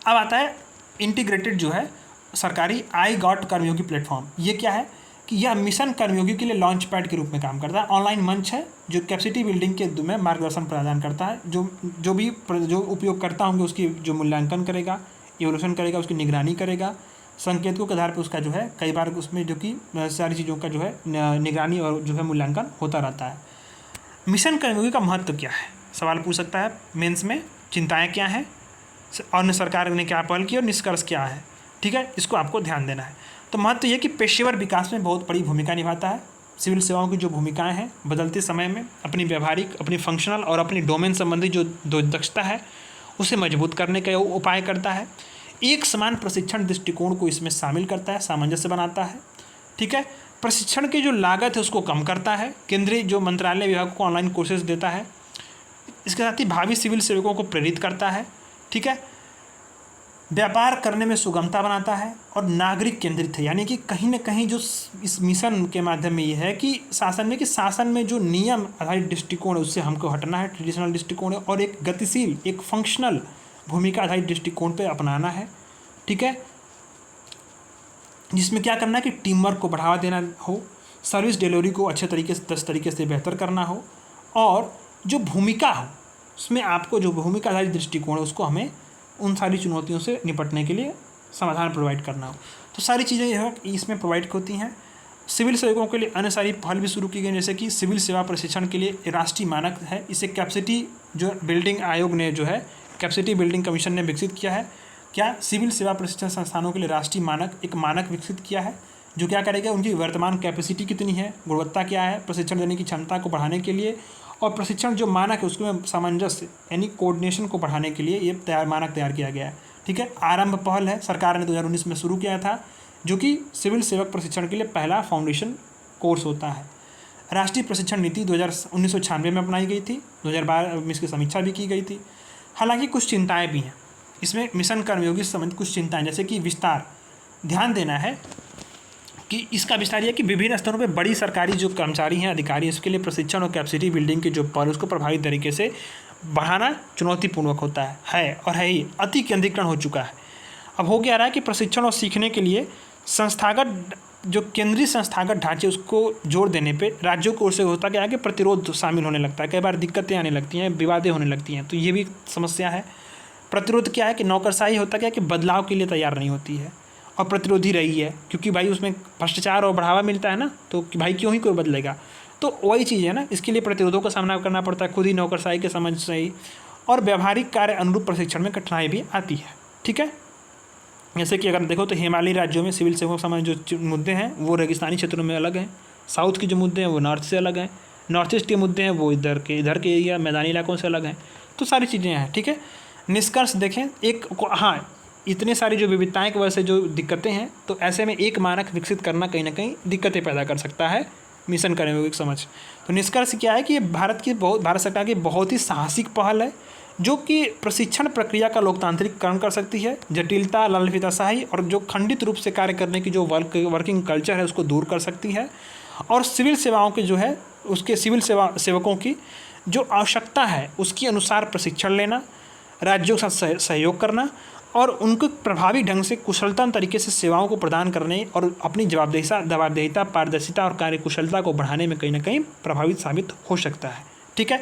अब आता है इंटीग्रेटेड जो है सरकारी iGAT कर्मयोगी प्लेटफॉर्म। ये क्या है कि यह मिशन कर्मयोगी के लिए लॉन्च पैड के रूप में काम करता है। ऑनलाइन मंच है जो कैपेसिटी बिल्डिंग के में मार्गदर्शन प्रदान करता है। जो उपयोगकर्ता होंगे उसकी जो मूल्यांकन करेगा, इवोल्यूशन करेगा, उसकी निगरानी करेगा, संकेतकों के आधार पर उसका जो है कई बार उसमें जो कि सारी चीज़ों का जो है निगरानी और जो है मूल्यांकन होता रहता है। मिशन कर्मयोगी का महत्व क्या है, सवाल पूछ सकता है मेंस में। चिंताएं क्या हैं और सरकार ने क्या पहल की और निष्कर्ष क्या है। ठीक है, इसको आपको ध्यान देना है। तो महत्व ये कि पेशेवर विकास में बहुत बड़ी भूमिका निभाता है। सिविल सेवाओं की जो भूमिकाएं हैं बदलते समय में अपनी व्यवहारिक, अपनी फंक्शनल और अपनी डोमेन संबंधी जो दक्षता है उसे मजबूत करने का उपाय करता है। एक समान प्रशिक्षण दृष्टिकोण को इसमें शामिल करता है, सामंजस्य बनाता है। ठीक है, प्रशिक्षण की जो लागत है उसको कम करता है। केंद्रीय जो मंत्रालय विभाग को ऑनलाइन कोर्सेज देता है। इसके साथ ही भावी सिविल सेवकों को प्रेरित करता है। ठीक है, व्यापार करने में सुगमता बनाता है और नागरिक केंद्रित है, यानी कि कहीं ना कहीं जो इस मिशन के माध्यम में ये है कि शासन में जो नियम आधारित दृष्टिकोण है उससे हमको हटना है, ट्रेडिशनल दृष्टिकोण है, और एक गतिशील, एक फंक्शनल भूमिका आधारित दृष्टिकोण पे अपनाना है। ठीक है, जिसमें क्या करना है कि टीम वर्क को बढ़ावा देना हो, सर्विस डिलीवरी को अच्छे तरीके से 10 तरीके से बेहतर करना हो, और जो भूमिका हो उसमें आपको जो भूमिका आधारित दृष्टिकोण है उसको हमें उन सारी चुनौतियों से निपटने के लिए समाधान प्रोवाइड करना हो। तो सारी चीज़ें यह इसमें प्रोवाइड होती हैं। सिविल सेवकों के लिए अन्य सारी पहल भी शुरू की गई, जैसे कि सिविल सेवा प्रशिक्षण के लिए राष्ट्रीय मानक है। इसे कैपेसिटी जो बिल्डिंग आयोग ने जो है कैपेसिटी बिल्डिंग कमीशन ने विकसित किया है। क्या सिविल सेवा प्रशिक्षण संस्थानों के लिए राष्ट्रीय मानक एक मानक विकसित किया है जो क्या करेगा, उनकी वर्तमान कैपेसिटी कितनी है, गुणवत्ता क्या है, प्रशिक्षण देने की क्षमता को बढ़ाने के लिए, और प्रशिक्षण जो मानक है उसमें सामंजस्य यानी कोऑर्डिनेशन को बढ़ाने के लिए ये मानक तैयार किया गया है। ठीक है, आरंभ पहल है, सरकार ने 2019 में शुरू किया था, जो कि सिविल सेवक प्रशिक्षण के लिए पहला फाउंडेशन कोर्स होता है। राष्ट्रीय प्रशिक्षण नीति 1996 में अपनाई गई थी, 2012 में इसकी समीक्षा भी की गई थी। हालांकि कुछ चिंताएं भी हैं इसमें, मिशन कर्मयोगी से संबंधित कुछ चिंताएं, जैसे कि विस्तार, ध्यान देना है कि इसका विस्तार यह कि विभिन्न स्तरों पर बड़ी सरकारी जो कर्मचारी हैं, अधिकारी, इसके लिए प्रशिक्षण और कैपेसिटी बिल्डिंग के जो पहल उसको प्रभावी तरीके से बढ़ाना चुनौतीपूर्वक होता है और है ही अति केंद्रीकरण हो चुका है। अब हो क्या रहा है कि प्रशिक्षण और सीखने के लिए संस्थागत जो केंद्रीय संस्थागत ढांचे उसको जोड़ देने पे राज्यों की ओर से होता क्या है कि प्रतिरोध शामिल होने लगता है, कई बार दिक्कतें आने लगती हैं, विवादें होने लगती हैं। तो ये भी समस्या है। प्रतिरोध क्या है कि नौकरशाही होता क्या है कि बदलाव के लिए तैयार नहीं होती है और प्रतिरोधी रही है, क्योंकि भाई उसमें भ्रष्टाचार और बढ़ावा मिलता है ना, तो कि भाई क्यों ही कोई बदलेगा। तो वही चीज़ है ना, इसके लिए प्रतिरोधों का सामना करना पड़ता है, खुद ही नौकरशाही के समझ से ही, और व्यावहारिक कार्य अनुरूप प्रशिक्षण में कठिनाई भी आती है। ठीक है, जैसे कि अगर देखो तो हिमालयी राज्यों में सिविल सेवकों के सामने जो मुद्दे हैं वो रेगिस्तानी क्षेत्रों में अलग हैं, साउथ के जो मुद्दे हैं वो नॉर्थ से अलग हैं, नॉर्थ ईस्ट के मुद्दे हैं वो इधर के एरिया मैदानी इलाकों से अलग हैं। तो सारी चीज़ें हैं। ठीक है, निष्कर्ष देखें, हाँ, इतने सारी जो विविधताएं की वजह से जो दिक्कतें हैं, तो ऐसे में एक मानक विकसित करना कहीं ना कहीं दिक्कतें पैदा कर सकता है मिशन कर्मयोगी समझ। तो निष्कर्ष क्या है कि ये भारत सरकार की बहुत ही साहसिक पहल है, जो कि प्रशिक्षण प्रक्रिया का लोकतांत्रिकरण कर सकती है, जटिलता, लालफिताशाही और जो खंडित रूप से कार्य करने की जो वर्किंग कल्चर है उसको दूर कर सकती है, और सिविल सेवाओं के जो है उसके सिविल सेवकों की जो आवश्यकता है उसके अनुसार प्रशिक्षण लेना, राज्यों के साथ सहयोग करना और उनको प्रभावी ढंग से कुशलतम तरीके से सेवाओं को प्रदान करने और अपनी जवाबदेहिता, पारदर्शिता और कार्यकुशलता को बढ़ाने में कहीं ना कहीं प्रभावित साबित हो सकता है। ठीक है,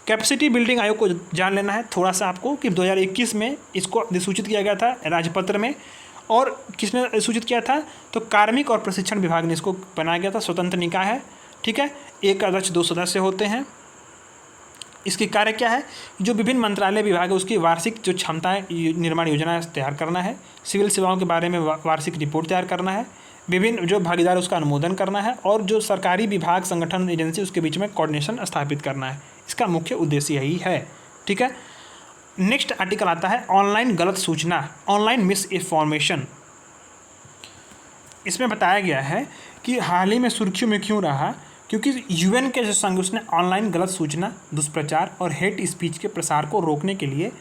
कैपेसिटी बिल्डिंग आयोग को जान लेना है थोड़ा सा आपको कि 2021 में इसको अधिसूचित किया गया था राजपत्र में, और किसने अधिसूचित किया था, तो कार्मिक और प्रशिक्षण विभाग ने इसको बनाया गया था, स्वतंत्र निकाय है। ठीक है, एक अध्यक्ष 2 सदस्य होते हैं। इसकी कार्य क्या है, जो विभिन्न मंत्रालय विभाग है उसकी वार्षिक जो क्षमताएं निर्माण योजना तैयार करना है, सिविल सेवाओं के बारे में वार्षिक रिपोर्ट तैयार करना है, विभिन्न जो भागीदार उसका अनुमोदन करना है, और जो सरकारी विभाग, संगठन, एजेंसी उसके बीच में कोऑर्डिनेशन स्थापित करना है। इसका मुख्य उद्देश्य यही है। ठीक है, नेक्स्ट आर्टिकल आता है ऑनलाइन गलत सूचना, ऑनलाइन मिस इन्फॉर्मेशन। इसमें बताया गया है कि हाल ही में सुर्खियों में क्यों रहा, क्योंकि यूएन के जो संघ उसने ऑनलाइन गलत सूचना, दुष्प्रचार और हेट स्पीच के प्रसार को रोकने के लिए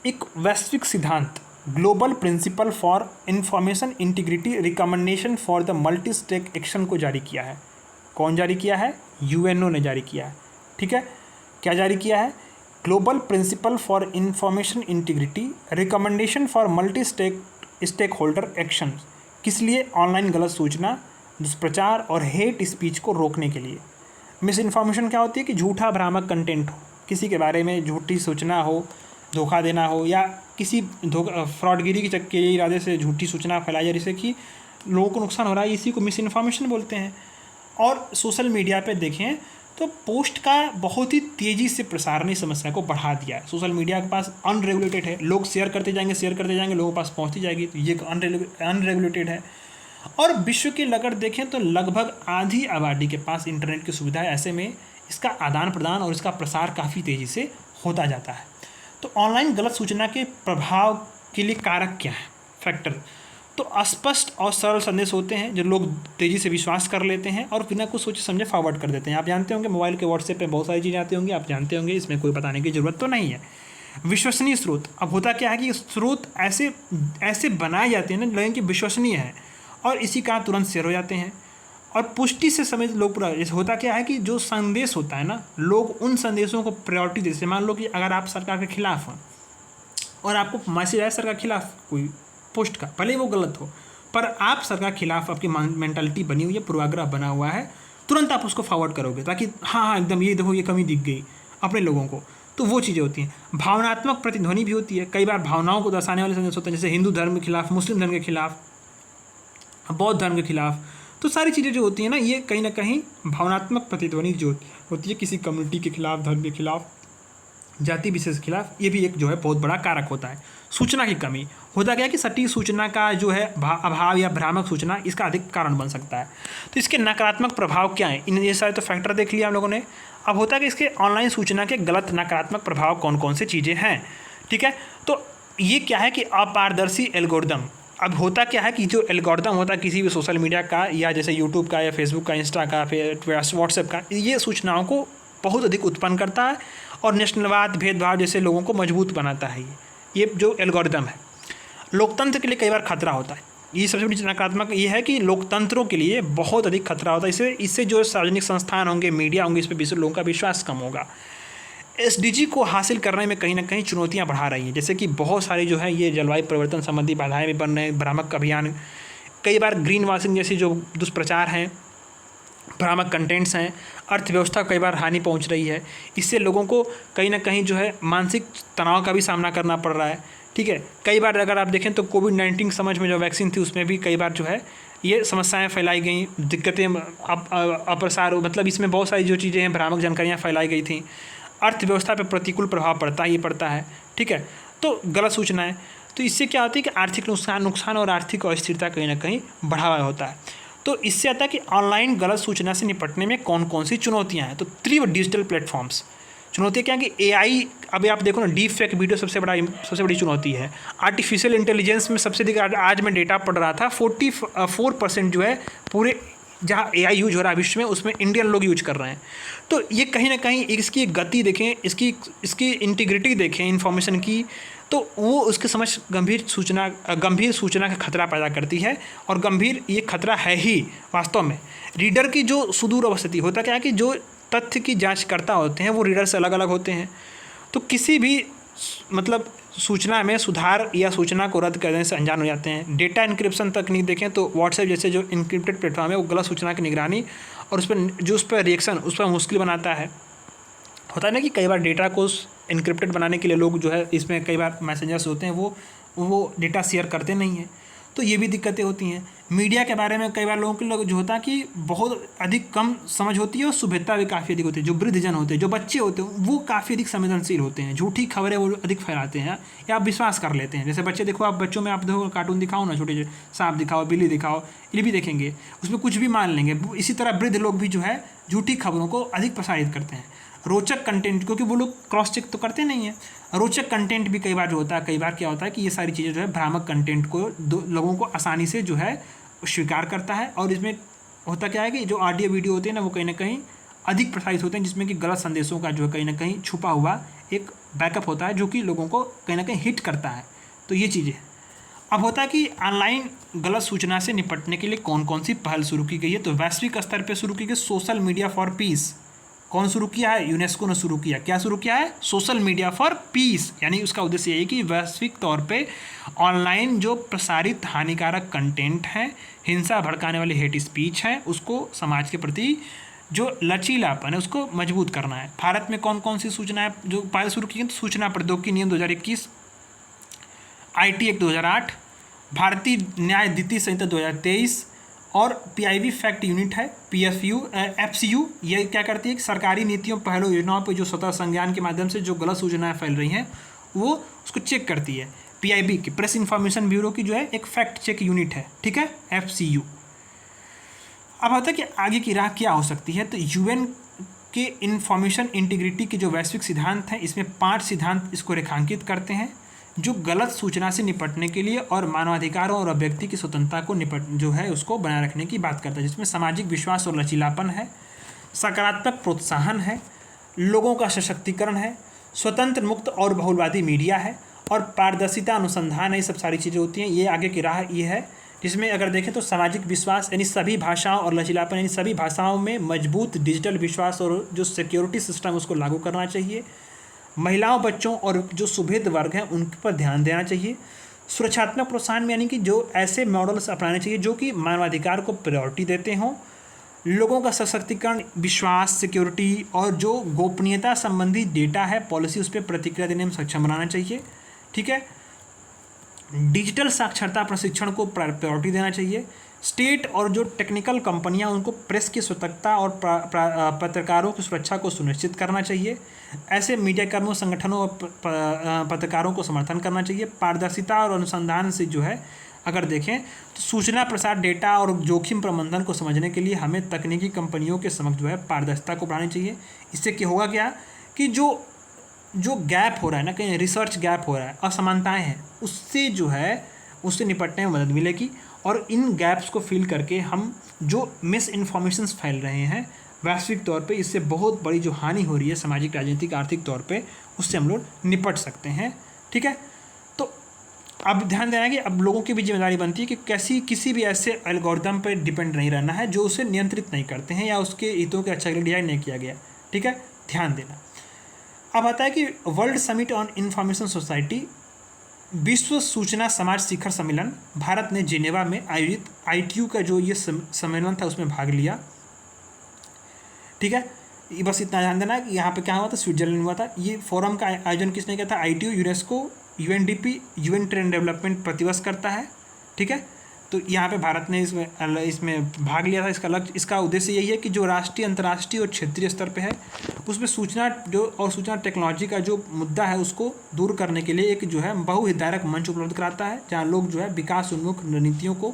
एक वैश्विक सिद्धांत, global principle for information integrity recommendation for the multi stake action को जारी किया है। कौन जारी किया है, यूएनओ ने जारी किया है। ठीक है, क्या जारी किया है, global principle for information integrity recommendation for multi stakeholder action. किस लिए, ऑनलाइन गलत सूचना, दुष्प्रचार और हेट स्पीच को रोकने के लिए। मिस इन्फॉर्मेशन क्या होती है कि झूठा भ्रामक कंटेंट हो, किसी के बारे में झूठी सूचना हो, धोखा देना हो, या किसी फ्रॉडगिरी के इरादे से झूठी सूचना फैलाई जाए जिससे कि लोगों को नुकसान हो रहा है, इसी को मिस इन्फॉर्मेशन बोलते हैं। और सोशल मीडिया पे देखें तो पोस्ट का बहुत ही तेज़ी से प्रसार ने समस्या को बढ़ा दिया है। सोशल मीडिया के पास अनरेगुलेटेड है, लोग शेयर करते जाएंगे, लोगों के पास पहुँचती जाएगी, तो ये अनरेगुलेटेड है। और विश्व की अगर देखें तो लगभग आधी आबादी के पास इंटरनेट की सुविधा है। ऐसे में इसका आदान प्रदान और इसका प्रसार काफ़ी तेज़ी से होता जाता है। तो ऑनलाइन गलत सूचना के प्रभाव के लिए कारक क्या है, फैक्टर, तो अस्पष्ट और सरल संदेश होते हैं जो लोग तेज़ी से विश्वास कर लेते हैं और बिना कुछ सोचे समझे फॉरवर्ड कर देते हैं। आप जानते होंगे मोबाइल के व्हाट्सएप पे बहुत सारी चीज़ें आती होंगी, आप जानते होंगे, इसमें कोई बताने की ज़रूरत तो नहीं है। विश्वसनीय स्रोत, अब होता क्या है कि स्रोत ऐसे बनाए जाते हैं ना लगें कि विश्वसनीय है और इसी कारण तुरंत शेयर हो जाते हैं। और पुष्टि से समझ लोग पूरा, जैसे होता क्या है कि जो संदेश होता है ना, लोग उन संदेशों को प्रायोरिटी देते हैं। मान लो कि अगर आप सरकार के खिलाफ हैं और आपको मैसेज आया सरकार के खिलाफ कोई पोस्ट का, भले ही वो गलत हो, पर आप सरकार के खिलाफ, आपकी मेंटालिटी बनी हुई है, पूर्वाग्रह बना हुआ है, तुरंत आप उसको फॉरवर्ड करोगे ताकि हाँ एकदम ये देखो ये कमी दिख गई अपने लोगों को। तो वो चीज़ें होती हैं। भावनात्मक प्रतिध्वनि भी होती है, कई बार भावनाओं को दर्शाने वाले संदेश होते हैं, जैसे हिंदू धर्म के खिलाफ, मुस्लिम धर्म के खिलाफ, बौद्ध धर्म के खिलाफ। तो सारी चीज़ें जो होती हैं ना, ये कहीं ना कहीं भावनात्मक प्रतिध्वनि जो होती है किसी कम्युनिटी के खिलाफ, धर्म के खिलाफ, जाति विशेष के खिलाफ, ये भी एक जो है बहुत बड़ा कारक होता है। सूचना की कमी होता क्या है कि सटीक सूचना का जो है अभाव या भ्रामक सूचना इसका अधिक कारण बन सकता है। तो इसके नकारात्मक प्रभाव क्या हैं, इन ये सारे तो फैक्टर देख लिया हम लोगों ने। अब होता है कि इसके ऑनलाइन सूचना के गलत नकारात्मक प्रभाव कौन कौन से चीज़ें हैं, ठीक है। तो ये क्या है कि अपारदर्शी एल्गोरिदम। अब होता क्या है कि जो एल्गोरिदम होता है किसी भी सोशल मीडिया का, या जैसे यूट्यूब का या फेसबुक का, इंस्टा का, फिर व्हाट्सएप का, ये सूचनाओं को बहुत अधिक उत्पन्न करता है और नेशनलवाद, भेदभाव जैसे लोगों को मजबूत बनाता है। ये जो एल्गोरिदम है लोकतंत्र के लिए कई बार खतरा होता है। ये सबसे बड़ी नकारात्मक ये है कि लोकतंत्रों के लिए बहुत अधिक खतरा होता है। इससे जो सार्वजनिक संस्थान होंगे, मीडिया होंगे, इस पर लोगों का विश्वास कम होगा। एसडीजी को हासिल करने में कहीं ना कहीं चुनौतियां बढ़ा रही हैं, जैसे कि बहुत सारी जो है ये जलवायु परिवर्तन संबंधी बाधाएं भी बन रहे हैं, भ्रामक अभियान, कई बार ग्रीन वॉशिंग जैसी जो दुष्प्रचार हैं, भ्रामक कंटेंट्स हैं, अर्थव्यवस्था को कई बार हानि पहुंच रही है। इससे लोगों को कहीं ना कहीं जो है मानसिक तनाव का भी सामना करना पड़ रहा है, ठीक है। कई बार अगर आप देखें तो कोविड-19 समझ में जो वैक्सीन थी उसमें भी कई बार जो है ये समस्याएं फैलाई गई, दिक्कतें अप्रसार, मतलब इसमें बहुत सारी जो चीज़ें हैं, भ्रामक जानकारियाँ फैलाई गई थी। अर्थव्यवस्था पर प्रतिकूल प्रभाव पड़ता है, ठीक है। तो गलत सूचनाएं, तो इससे क्या होती है कि आर्थिक नुकसान और आर्थिक अस्थिरता कहीं ना कहीं बढ़ावा होता है। तो इससे आता है कि ऑनलाइन गलत सूचना से निपटने में कौन कौन सी चुनौतियां हैं। तो तीव्र डिजिटल प्लेटफॉर्म्स, चुनौतियाँ क्या है कि एआई, अभी आप देखो ना, डीप फेक वीडियो सबसे बड़ी चुनौती है। आर्टिफिशियल इंटेलिजेंस में सबसे अधिक आज मैं डेटा पढ़ रहा था, 44% जो है पूरे जहाँ एआई यूज हो रहा है विश्व में, उसमें इंडियन लोग यूज कर रहे हैं। तो ये कहीं ना कहीं इसकी गति देखें, इसकी इंटीग्रिटी देखें इन्फॉर्मेशन की, तो वो उसके समझ गंभीर सूचना का खतरा पैदा करती है। और गंभीर ये खतरा है ही वास्तव में। रीडर की जो सुदूर अवस्थिति होता क्या है कि जो तथ्य की जांचकर्ता होते हैं वो रीडर से अलग अलग होते हैं। तो किसी भी मतलब सूचना में सुधार या सूचना को रद्द करने से अनजान हो जाते हैं। डेटा इनक्रिप्शन तकनीक देखें तो व्हाट्सएप जैसे जो इनक्रिप्टेड प्लेटफॉर्म है वो गलत सूचना की निगरानी और उस पर रिएक्शन उस पर मुश्किल बनाता है। होता है ना कि कई बार डेटा को इनक्रिप्टेड बनाने के लिए लोग जो है इसमें कई बार मैसेंजर्स होते हैं वो डेटा शेयर करते नहीं हैं, तो ये भी दिक्कतें होती हैं। मीडिया के बारे में कई बार लोगों के जो होता है कि बहुत अधिक कम समझ होती है और सुभ्यता भी काफ़ी अधिक होती है। जो वृद्धजन होते हैं, जो बच्चे होते हैं, वो काफ़ी अधिक संवेदनशील होते हैं, झूठी खबरें वो अधिक फैलाते हैं या आप विश्वास कर लेते हैं। जैसे बच्चे देखो, आप बच्चों में आप देखो कार्टून दिखाओ ना, छोटे सांप दिखाओ, बिल्ली दिखाओ, ये भी देखेंगे, उसमें कुछ भी मान लेंगे। इसी तरह वृद्ध लोग भी जो है झूठी खबरों को अधिक प्रसारित करते हैं। रोचक कंटेंट, क्योंकि वो लोग क्रॉस चेक तो करते नहीं हैं, रोचक कंटेंट भी कई बार जो होता है, कई बार क्या होता है कि ये सारी चीज़ें जो है भ्रामक कंटेंट को लोगों को आसानी से जो है स्वीकार करता है। और इसमें होता क्या है कि जो ऑडियो वीडियो होते हैं ना, वो कहीं ना कहीं अधिक प्रसारित होते हैं, जिसमें कि गलत संदेशों का जो है कहीं ना कहीं छुपा हुआ एक बैकअप होता है, जो कि लोगों को कहीं ना कहीं हिट करता है। तो ये चीज़ें अब होता है कि ऑनलाइन गलत सूचना से निपटने के लिए कौन कौन सी पहल शुरू की गई है। तो वैश्विक स्तर पर शुरू की गई सोशल मीडिया फॉर पीस। कौन शुरू किया है? यूनेस्को ने शुरू किया। क्या शुरू किया है? Social media for piece. यानी उसका उद्देश्य ये है कि वैश्विक तौर पे ऑनलाइन जो प्रसारित हानिकारक कंटेंट है, हिंसा भड़काने वाली हेट स्पीच है, उसको समाज के प्रति जो लचीलापन है उसको मजबूत करना है। भारत में कौन कौन सी सूचनाएं जो पहले शुरू की गई? तो सूचना प्रौद्योगिकी नियम 2021, IT एक्ट 2008, भारतीय न्याय द्वितीय संहिता 2023 और PIV फैक्ट यूनिट है, FCU। ये क्या करती है कि सरकारी नीतियों, पहलों, योजनाओं पर जो स्वतः संज्ञान के माध्यम से जो गलत सूचनाएं फैल रही हैं वो उसको चेक करती है। PIB की प्रेस इन्फॉर्मेशन ब्यूरो की जो है एक फैक्ट चेक यूनिट है, ठीक है, FCU। अब होता है कि आगे की राह क्या हो सकती है। तो UN के इंफॉर्मेशन इंटीग्रिटी के जो वैश्विक सिद्धांत हैं, इसमें 5 सिद्धांत इसको रेखांकित करते हैं, जो गलत सूचना से निपटने के लिए और मानवाधिकारों और व्यक्ति की स्वतंत्रता को जो है उसको बनाए रखने की बात करता है, जिसमें सामाजिक विश्वास और लचीलापन है, सकारात्मक प्रोत्साहन है, लोगों का सशक्तिकरण है, स्वतंत्र, मुक्त और बहुलवादी मीडिया है, और पारदर्शिता, अनुसंधान है। ये सब सारी चीज़ें होती हैं। ये आगे की राह ये है, जिसमें अगर देखें तो सामाजिक विश्वास यानी सभी भाषाओं और लचीलापन यानी सभी भाषाओं में मजबूत डिजिटल विश्वास और जो सिक्योरिटी सिस्टम उसको लागू करना चाहिए। महिलाओं, बच्चों और जो सुभेद वर्ग हैं उन पर ध्यान देना चाहिए। सुरक्षात्मक प्रोत्साहन में यानी कि जो ऐसे मॉडल्स अपनाने चाहिए जो कि मानवाधिकार को प्रायोरिटी देते हों। लोगों का सशक्तिकरण, विश्वास, सिक्योरिटी और जो गोपनीयता संबंधी डेटा है पॉलिसी उस पर प्रतिक्रिया देने में सक्षम बनाना चाहिए। ठीक है। डिजिटल साक्षरता प्रशिक्षण को प्रायोरिटी देना चाहिए। स्टेट और जो टेक्निकल कंपनियां उनको प्रेस की स्वतंत्रता और पत्रकारों की सुरक्षा को सुनिश्चित करना चाहिए। ऐसे मीडियाकर्मियों, संगठनों और पत्रकारों को समर्थन करना चाहिए। पारदर्शिता और अनुसंधान से जो है अगर देखें तो सूचना प्रसार, डेटा और जोखिम प्रबंधन को समझने के लिए हमें तकनीकी कंपनियों के समक्ष जो है पारदर्शिता को बढ़ानी चाहिए। इससे क्या होगा क्या कि जो गैप हो रहा है ना, कहीं रिसर्च गैप हो रहा है, असमानताएं हैं, उससे जो है उससे निपटने में मदद मिलेगी। और इन गैप्स को फिल करके हम जो मिस इन्फॉर्मेशंस फैल रहे हैं वैश्विक तौर पे, इससे बहुत बड़ी जो हानि हो रही है सामाजिक, राजनीतिक, आर्थिक तौर पे, उससे हम लोग निपट सकते हैं। ठीक है। तो अब ध्यान देना कि अब लोगों की भी जिम्मेदारी बनती है कि किसी भी ऐसे एल्गोरिदम पर डिपेंड नहीं रहना है जो उसे नियंत्रित नहीं करते हैं या उसके हितों के अच्छा के लिए डिजाइन नहीं किया गया। ठीक है, ध्यान देना। अब आता है कि world summit on information society, विश्व सूचना समाज शिखर सम्मेलन, भारत ने जिनेवा में आयोजित ITU का जो ये सम्मेलन था उसमें भाग लिया। ठीक है, ये बस इतना ध्यान देना कि यहाँ पे क्या हुआ था, स्विट्जरलैंड में हुआ था। ये फोरम का आयोजन किसने किया था? ITU, UNESCO, UNDP, UN train development प्रतिवर्ष करता है। ठीक है, तो यहाँ पे भारत ने इसमें भाग लिया था। इसका उद्देश्य यही है कि जो राष्ट्रीय, अंतर्राष्ट्रीय और क्षेत्रीय स्तर पे है उसमें सूचना टेक्नोलॉजी का जो मुद्दा है उसको दूर करने के लिए एक जो है बहुहितधारक मंच उपलब्ध कराता है, जहाँ लोग जो है विकास उन्मुख रणनीतियों को,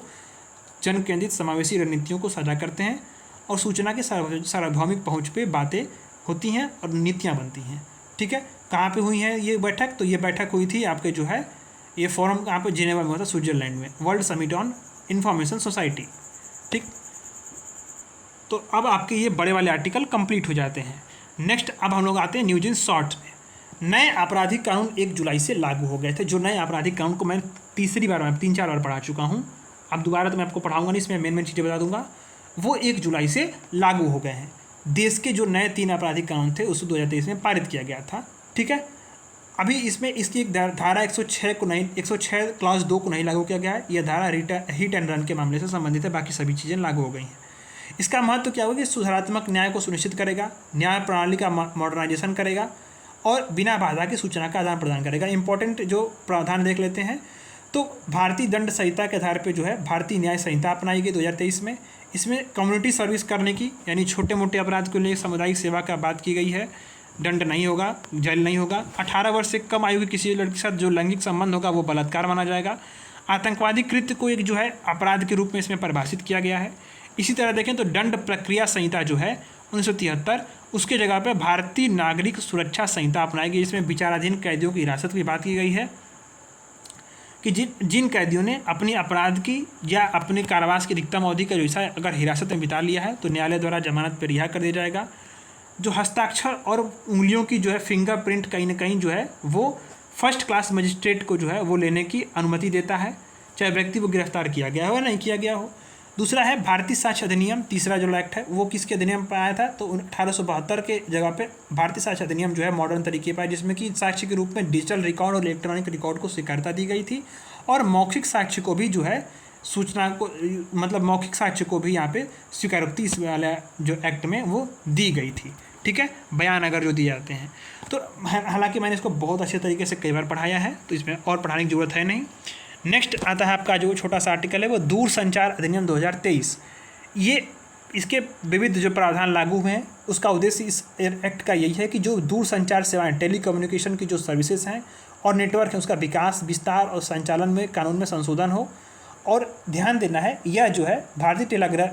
जन केंद्रित समावेशी रणनीतियों को साझा करते हैं और सूचना के सार्वभौमिक पहुँच पे बातें होती हैं और नीतियाँ बनती हैं। ठीक है, कहाँ पे हुई है ये बैठक? तो ये बैठक हुई थी आपके जो है ये फोरम कहाँ पे, जिनेवा में हुआ था, स्विट्जरलैंड में, world summit on information society. ठीक, तो अब आपके ये बड़े वाले आर्टिकल कंप्लीट हो जाते हैं। नेक्स्ट अब हम लोग आते हैं न्यूज इन शॉर्ट में। नए आपराधिक कानून 1 जुलाई से लागू हो गए थे। जो नए आपराधिक कानून को मैं 3-4 बार पढ़ा चुका हूँ, अब दोबारा तो मैं आपको पढ़ाऊंगा नहीं, इसमें मेन चीज़ें बता दूंगा। वो 1 जुलाई से लागू हो गए हैं। देश के जो नए 3 आपराधिक कानून थे उसको 2023 में पारित किया गया था। ठीक है, अभी इसमें इसकी एक धारा 106 क्लास 2 को नहीं लागू किया गया है। यह धारा हिट एंड रन के मामले से संबंधित है, बाकी सभी चीज़ें लागू हो गई हैं। इसका महत्व क्या होगा कि सुधारात्मक न्याय को सुनिश्चित करेगा, न्याय प्रणाली का मॉडर्नाइजेशन करेगा और बिना बाधा की सूचना का आदान प्रदान करेगा। इंपॉर्टेंट जो प्रावधान देख लेते हैं तो भारतीय दंड संहिता के आधार पर जो है भारतीय न्याय संहिता अपनाई गई 2023 में। इसमें कम्युनिटी सर्विस करने की, यानी छोटे मोटे अपराध के लिए सामुदायिक सेवा का बात की गई है। दंड नहीं होगा, जेल नहीं होगा। 18 वर्ष से कम आयु की किसी लड़की के साथ जो लैंगिक संबंध होगा वो बलात्कार माना जाएगा। आतंकवादी कृत्य को एक जो है अपराध के रूप में इसमें परिभाषित किया गया है। इसी तरह देखें तो दंड प्रक्रिया संहिता जो है 1973, उसके जगह पर भारतीय नागरिक सुरक्षा संहिता अपनाई गई, जिसमें विचाराधीन कैदियों की हिरासत की बात की गई है कि जिन कैदियों ने अपनी अपराध की या अपने कारावास की अधिकतम अवधि का जैसा अगर हिरासत में बिता लिया है तो न्यायालय द्वारा जमानत पर रिहा कर दिया जाएगा। जो हस्ताक्षर और उंगलियों की जो है फिंगरप्रिंट कहीं ना कहीं जो है वो फर्स्ट क्लास मजिस्ट्रेट को जो है वो लेने की अनुमति देता है, चाहे व्यक्ति वो गिरफ्तार किया गया हो या नहीं किया गया हो। दूसरा है भारतीय साक्ष्य अधिनियम, तीसरा जो एक्ट है वो किसके अधिनियम पर आया था? तो 1872 के जगह पे भारतीय साक्ष्य अधिनियम जो है मॉडर्न तरीके पर, जिसमें कि साक्ष्य के रूप में डिजिटल रिकॉर्ड और इलेक्ट्रॉनिक रिकॉर्ड को स्वीकारता दी गई थी और मौखिक साक्ष्य को भी जो है सूचना को, मतलब मौखिक साक्ष्य को भी यहाँ पे स्वीकारोक्ति इस वाला जो एक्ट में वो दी गई थी। ठीक है, बयान अगर जो दिए जाते हैं तो, हालांकि मैंने इसको बहुत अच्छे तरीके से कई बार पढ़ाया है तो इसमें और पढ़ाने की ज़रूरत है नहीं। नेक्स्ट आता है आपका जो छोटा सा आर्टिकल है वो दूरसंचार अधिनियम 2023। ये इसके विविध जो प्रावधान लागू हुए हैं उसका उद्देश्य इस एक्ट का यही है कि जो दूरसंचार सेवाएं, टेलीकम्युनिकेशन की जो सर्विसेज हैं और नेटवर्क हैं उसका विकास, विस्तार और संचालन में कानून में संशोधन हो। और ध्यान देना है यह जो है भारतीय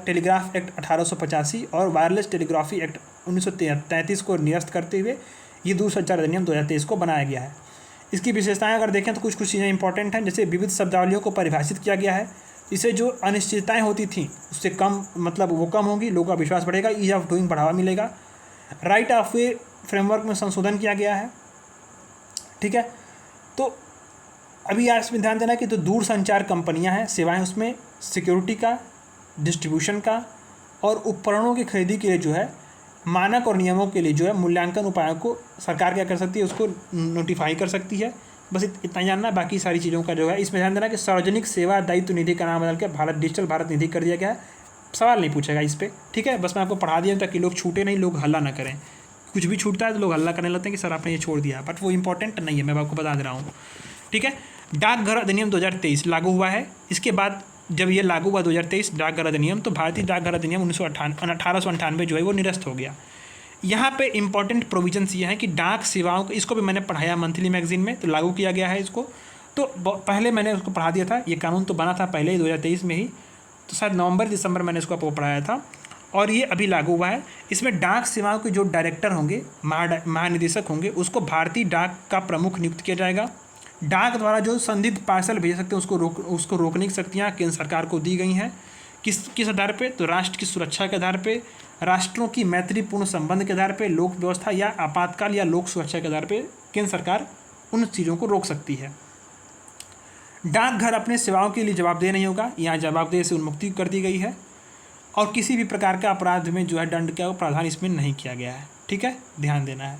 टेलीग्राफ एक्ट 1885 और वायरलेस टेलीग्राफी एक्ट 1933 को निरस्त करते हुए ये दूरसंचार अधिनियम 2023 को बनाया गया है। इसकी विशेषताएं अगर देखें तो कुछ चीज़ें इंपॉर्टेंट हैं, जैसे विविध शब्दावलियों को परिभाषित किया गया है। इससे जो अनिश्चितताएं होती थी उससे कम, मतलब वो कम होंगी, लोगों का विश्वास बढ़ेगा, ईज ऑफ डूइंग बढ़ावा मिलेगा। राइट ऑफ वे फ्रेमवर्क में संशोधन किया गया है। ठीक है, तो अभी यार इसमें ध्यान देना कि जो दूरसंचार कंपनियां हैं, सेवाएं, उसमें सिक्योरिटी का, डिस्ट्रीब्यूशन का और उपकरणों की खरीदी के लिए जो है मानक और नियमों के लिए जो है मूल्यांकन उपायों को सरकार क्या कर सकती है, उसको नोटिफाई कर सकती है। बस इतना ही जानना, बाकी सारी चीज़ों का जो है इसमें ध्यान देना कि सार्वजनिक सेवा दायित्व निधि का नाम बदल के डिजिटल भारत निधि कर दिया गया है। सवाल नहीं पूछेगा इस पर, ठीक है। बस मैं आपको पढ़ा दिया ताकि लोग छूटे नहीं, लोग हल्ला ना करें। कुछ भी छूटता है तो लोग हल्ला करने लगते हैं कि सर आपने ये छोड़ दिया, बट वो इंपॉर्टेंट नहीं है, मैं आपको बता दे रहा हूँ, ठीक है। डाकघर अधिनियम 2023 लागू हुआ है। इसके बाद जब ये लागू हुआ 2023 डाकघर अधिनियम, तो भारतीय डाकघर अधिनियम 1898 जो है वो निरस्त हो गया। यहाँ पे इंपॉर्टेंट प्रोविजंस ये हैं कि डाक सेवाओं को, इसको भी मैंने पढ़ाया मंथली मैगजीन में, तो लागू किया गया है इसको। तो पहले मैंने उसको पढ़ा दिया था, ये कानून तो बना था पहले ही 2023 में ही, तो शायद नवंबर दिसंबर मैंने इसको आपको पढ़ाया था, और ये अभी लागू हुआ है। इसमें डाक सेवाओं के जो डायरेक्टर होंगे, महानिदेशक होंगे, उसको भारतीय डाक का प्रमुख नियुक्त किया जाएगा। डाक द्वारा जो संदिग्ध पार्सल भेज सकते हैं उसको रोकने की शक्तियाँ केंद्र सरकार को दी गई हैं। किस आधार पे? तो राष्ट्र की सुरक्षा के आधार पे, राष्ट्रों की मैत्रीपूर्ण संबंध के आधार पे, लोक व्यवस्था या आपातकाल या लोक सुरक्षा के आधार पे केंद्र सरकार उन चीज़ों को रोक सकती है। डाकघर अपने सेवाओं के लिए जवाबदेह नहीं होगा, यहाँ जवाबदेह से उन्मुक्ति कर दी गई है, और किसी भी प्रकार का अपराध में जो है दंड का प्रावधान इसमें नहीं किया गया है, ठीक है, ध्यान देना है।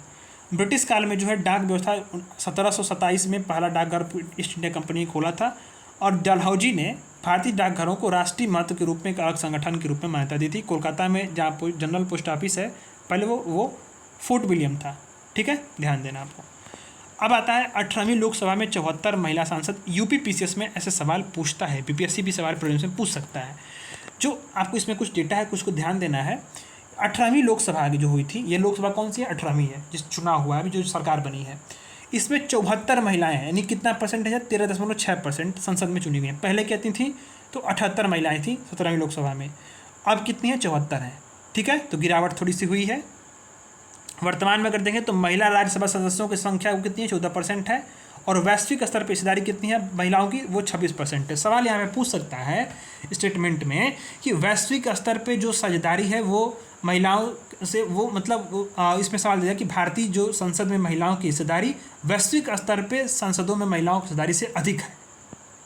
ब्रिटिश काल में जो है डाक व्यवस्था 1727 में पहला डाकघर ईस्ट इंडिया कंपनी ने खोला था, और डलहौजी ने भारतीय डाकघरों को राष्ट्रीय महत्व के रूप में एक अलग संगठन के रूप में मान्यता दी थी। कोलकाता में जहाँ जनरल पोस्ट ऑफिस है, पहले वो फोर्ट विलियम था, ठीक है, ध्यान देना आपको। अब आता है 18वीं लोकसभा में 74 महिला सांसद। यूपी पीसीएस में ऐसे सवाल पूछता है, बीपीएससी भी सवाल प्रीलिम्स में पूछ सकता है। जो आपको इसमें कुछ डेटा है, कुछ को ध्यान देना है। 18वीं लोकसभा जो हुई थी, ये लोकसभा कौन सी है? 18वीं है, जिस चुनाव हुआ है अभी, जो सरकार बनी है। इसमें 74 महिलाएं हैं, यानी कितना परसेंट है? 13.6% संसद में चुनी गई हैं। पहले कितनी थी? तो 78 महिलाएं थी 17वीं लोकसभा में। अब कितनी हैं? 74 हैं, ठीक है। तो गिरावट थोड़ी सी हुई है। वर्तमान में अगर देखें तो महिला राज्यसभा सदस्यों की संख्या कितनी है? 14% है, और वैश्विक स्तर पर हिस्सेदारी कितनी है महिलाओं की? वो 26% है। सवाल यहाँ पे पूछ सकता है स्टेटमेंट में कि वैश्विक स्तर पे जो साझेदारी है वो महिलाओं से, वो मतलब इसमें सवाल दिया कि भारतीय जो संसद में महिलाओं की हिस्सेदारी वैश्विक स्तर पे संसदों में महिलाओं की हिस्सेदारी से अधिक है।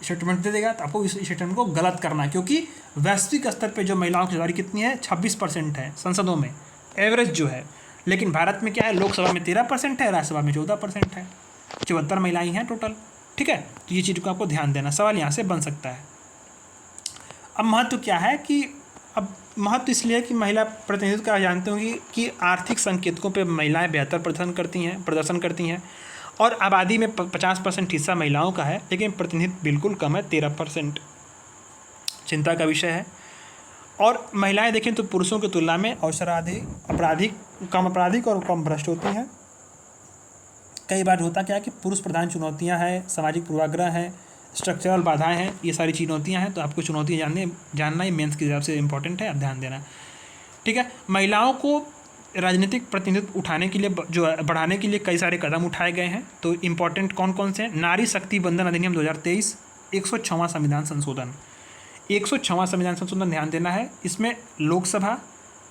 स्टेटमेंट दे देगा तो आपको इस स्टेटमेंट को गलत करना है, क्योंकि वैश्विक स्तर पे जो महिलाओं की हिस्सेदारी कितनी है? 26% है संसदों में, एवरेज जो है। लेकिन भारत में क्या है? लोकसभा में 13% है, राज्यसभा में 14% है। 74 महिलाएं हैं टोटल, ठीक है। तो ये चीज़ को आपको ध्यान देना, सवाल यहाँ से बन सकता है। अब महत्व क्या है कि अब महत्व इसलिए कि महिला प्रतिनिधित्व का जानते होंगे कि आर्थिक संकेतकों पे महिलाएं बेहतर प्रदर्शन करती हैं, और आबादी में 50% हिस्सा महिलाओं का है, लेकिन प्रतिनिधित्व बिल्कुल कम है, 13%। चिंता का विषय है। और महिलाएं देखें तो पुरुषों की तुलना में कम आपराधिक और कम भ्रष्ट होती हैं। कई बार होता क्या है कि पुरुष प्रधान चुनौतियां हैं, सामाजिक पूर्वाग्रह हैं, स्ट्रक्चरल बाधाएं हैं, ये सारी चुनौतियां हैं। तो आपको चुनौतियां जानना ही मेंस के हिसाब से इंपॉर्टेंट है, आप ध्यान देना, ठीक है। महिलाओं को राजनीतिक प्रतिनिधित्व उठाने के लिए बढ़ाने के लिए कई सारे कदम उठाए गए हैं। तो इम्पॉर्टेंट कौन कौन से हैं? नारी शक्ति बंधन अधिनियम 2023, 106वां संविधान संशोधन, 106वां संविधान संशोधन ध्यान देना है। इसमें लोकसभा,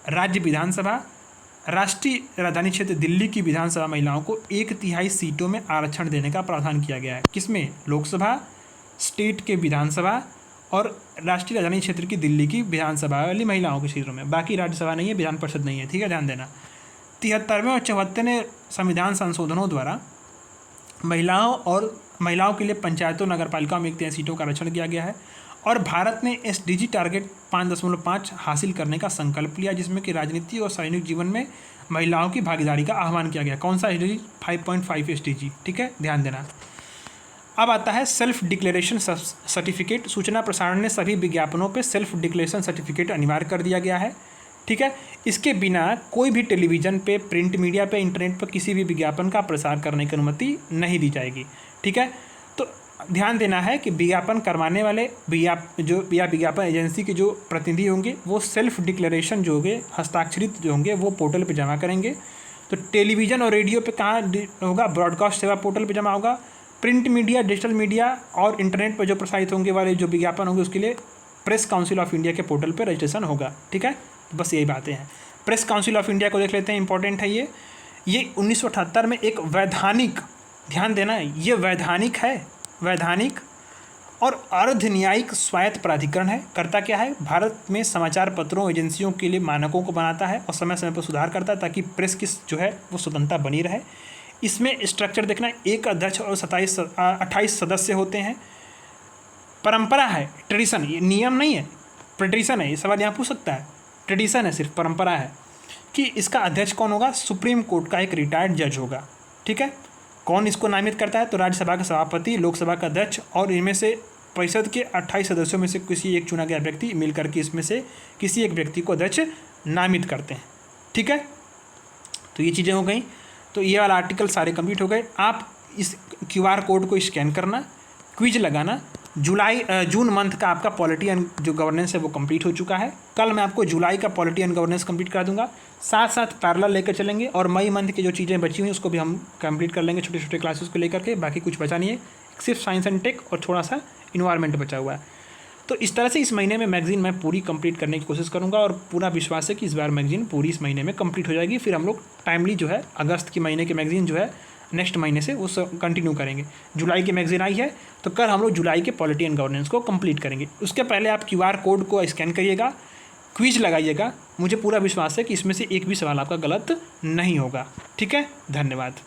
राज्य विधानसभा, राष्ट्रीय राजधानी क्षेत्र दिल्ली की विधानसभा महिलाओं को 1/3 सीटों में आरक्षण देने का प्रावधान किया गया है। किसमें? लोकसभा, स्टेट के विधानसभा और राष्ट्रीय राजधानी क्षेत्र की दिल्ली की विधानसभा वाली महिलाओं के क्षेत्रों में। बाकी राज्यसभा नहीं है, विधान परिषद नहीं है, ठीक है, ध्यान देना। 73वें और 74वें संविधान संशोधनों द्वारा महिलाओं के लिए पंचायतों, नगर पालिकाओं में 1/3 सीटों का आरक्षण किया गया है। और भारत ने SDG टारगेट 5.5 हासिल करने का संकल्प लिया, जिसमें कि राजनीति और सार्वजनिक जीवन में महिलाओं की भागीदारी का आह्वान किया गया। कौन सा SDG? 5.5 SDG, ठीक है, ध्यान देना। अब आता है सेल्फ डिक्लेरेशन सर्टिफिकेट। सूचना प्रसारण ने सभी विज्ञापनों पे सेल्फ डिक्लेरेशन सर्टिफिकेट अनिवार्य कर दिया गया है, ठीक है। इसके बिना कोई भी टेलीविज़न पे, प्रिंट मीडिया पे, इंटरनेट पर किसी भी विज्ञापन का प्रसार करने की अनुमति नहीं दी जाएगी, ठीक है। तो ध्यान देना है कि विज्ञापन करवाने वाले विज्ञापन एजेंसी के जो प्रतिनिधि होंगे वो सेल्फ डिक्लेरेशन जो होंगे, हस्ताक्षरित जो होंगे, वो पोर्टल पे जमा करेंगे। तो टेलीविज़न और रेडियो पे कहाँ होगा? ब्रॉडकास्ट सेवा पोर्टल पे जमा होगा। प्रिंट मीडिया, डिजिटल मीडिया और इंटरनेट पर जो प्रसारित होंगे वाले जो विज्ञापन होंगे उसके लिए प्रेस काउंसिल ऑफ इंडिया के पोर्टल पर रजिस्ट्रेशन होगा, ठीक है। बस यही बातें हैं। प्रेस काउंसिल ऑफ इंडिया को देख लेते हैं, इंपॉर्टेंट है ये 1978 में एक वैधानिक, ध्यान देना है, ये वैधानिक है, वैधानिक और अर्धन्यायिक स्वायत्त प्राधिकरण है। करता क्या है? भारत में समाचार पत्रों, एजेंसियों के लिए मानकों को बनाता है और समय समय पर सुधार करता है ताकि प्रेस की जो है वो स्वतंत्रता बनी रहे। इसमें स्ट्रक्चर देखना, एक अध्यक्ष और 28 सदस्य होते हैं। परंपरा है, ट्रेडिशन, ये नियम नहीं है, ट्रेडिशन है, ये सवाल यहाँ पूछ सकता है, ट्रेडिशन है, सिर्फ परंपरा है कि इसका अध्यक्ष कौन होगा, सुप्रीम कोर्ट का एक रिटायर्ड जज होगा। ठीक है, कौन इसको नामित करता है, तो राज्यसभा का सभापति, लोकसभा का अध्यक्ष और इनमें से परिषद के 28 सदस्यों में से किसी एक चुना गया व्यक्ति मिलकर के इसमें से किसी एक व्यक्ति को अध्यक्ष नामित करते हैं। ठीक है, तो ये चीज़ें हो गई। तो ये वाला आर्टिकल सारे कंप्लीट हो गए। आप इस QR कोड को स्कैन करना, क्विज लगाना। जून मंथ का आपका पॉलिटी एंड जो गवर्नेंस है वो कंप्लीट हो चुका है। कल मैं आपको जुलाई का पॉलिटी एंड गवर्नेंस कंप्लीट करा दूंगा, साथ साथ पैरेलल लेकर चलेंगे और मई मंथ की जो चीज़ें बची हुई उसको भी हम कंप्लीट कर लेंगे छोटे छोटे क्लासेस को लेकर के। बाकी कुछ बचा नहीं है, सिर्फ साइंस एंड टेक और थोड़ा सा इन्वायरमेंट बचा हुआ है। तो इस तरह से इस महीने में मैगजीन मैं पूरी कंप्लीट करने की कोशिश करूंगा और पूरा विश्वास है कि इस बार मैगजीन पूरी इस महीने में कंप्लीट हो जाएगी। फिर हम लोग टाइमली जो है अगस्त के महीने की मैगजीन जो है नेक्स्ट महीने से वो कंटिन्यू करेंगे। जुलाई की मैगजीन आई है तो कल हम लोग जुलाई के पॉलिटी एंड गवर्नेंस को कंप्लीट करेंगे। उसके पहले आप QR कोड को स्कैन करिएगा, क्विज लगाइएगा। मुझे पूरा विश्वास है कि इसमें से एक भी सवाल आपका गलत नहीं होगा। ठीक है, धन्यवाद।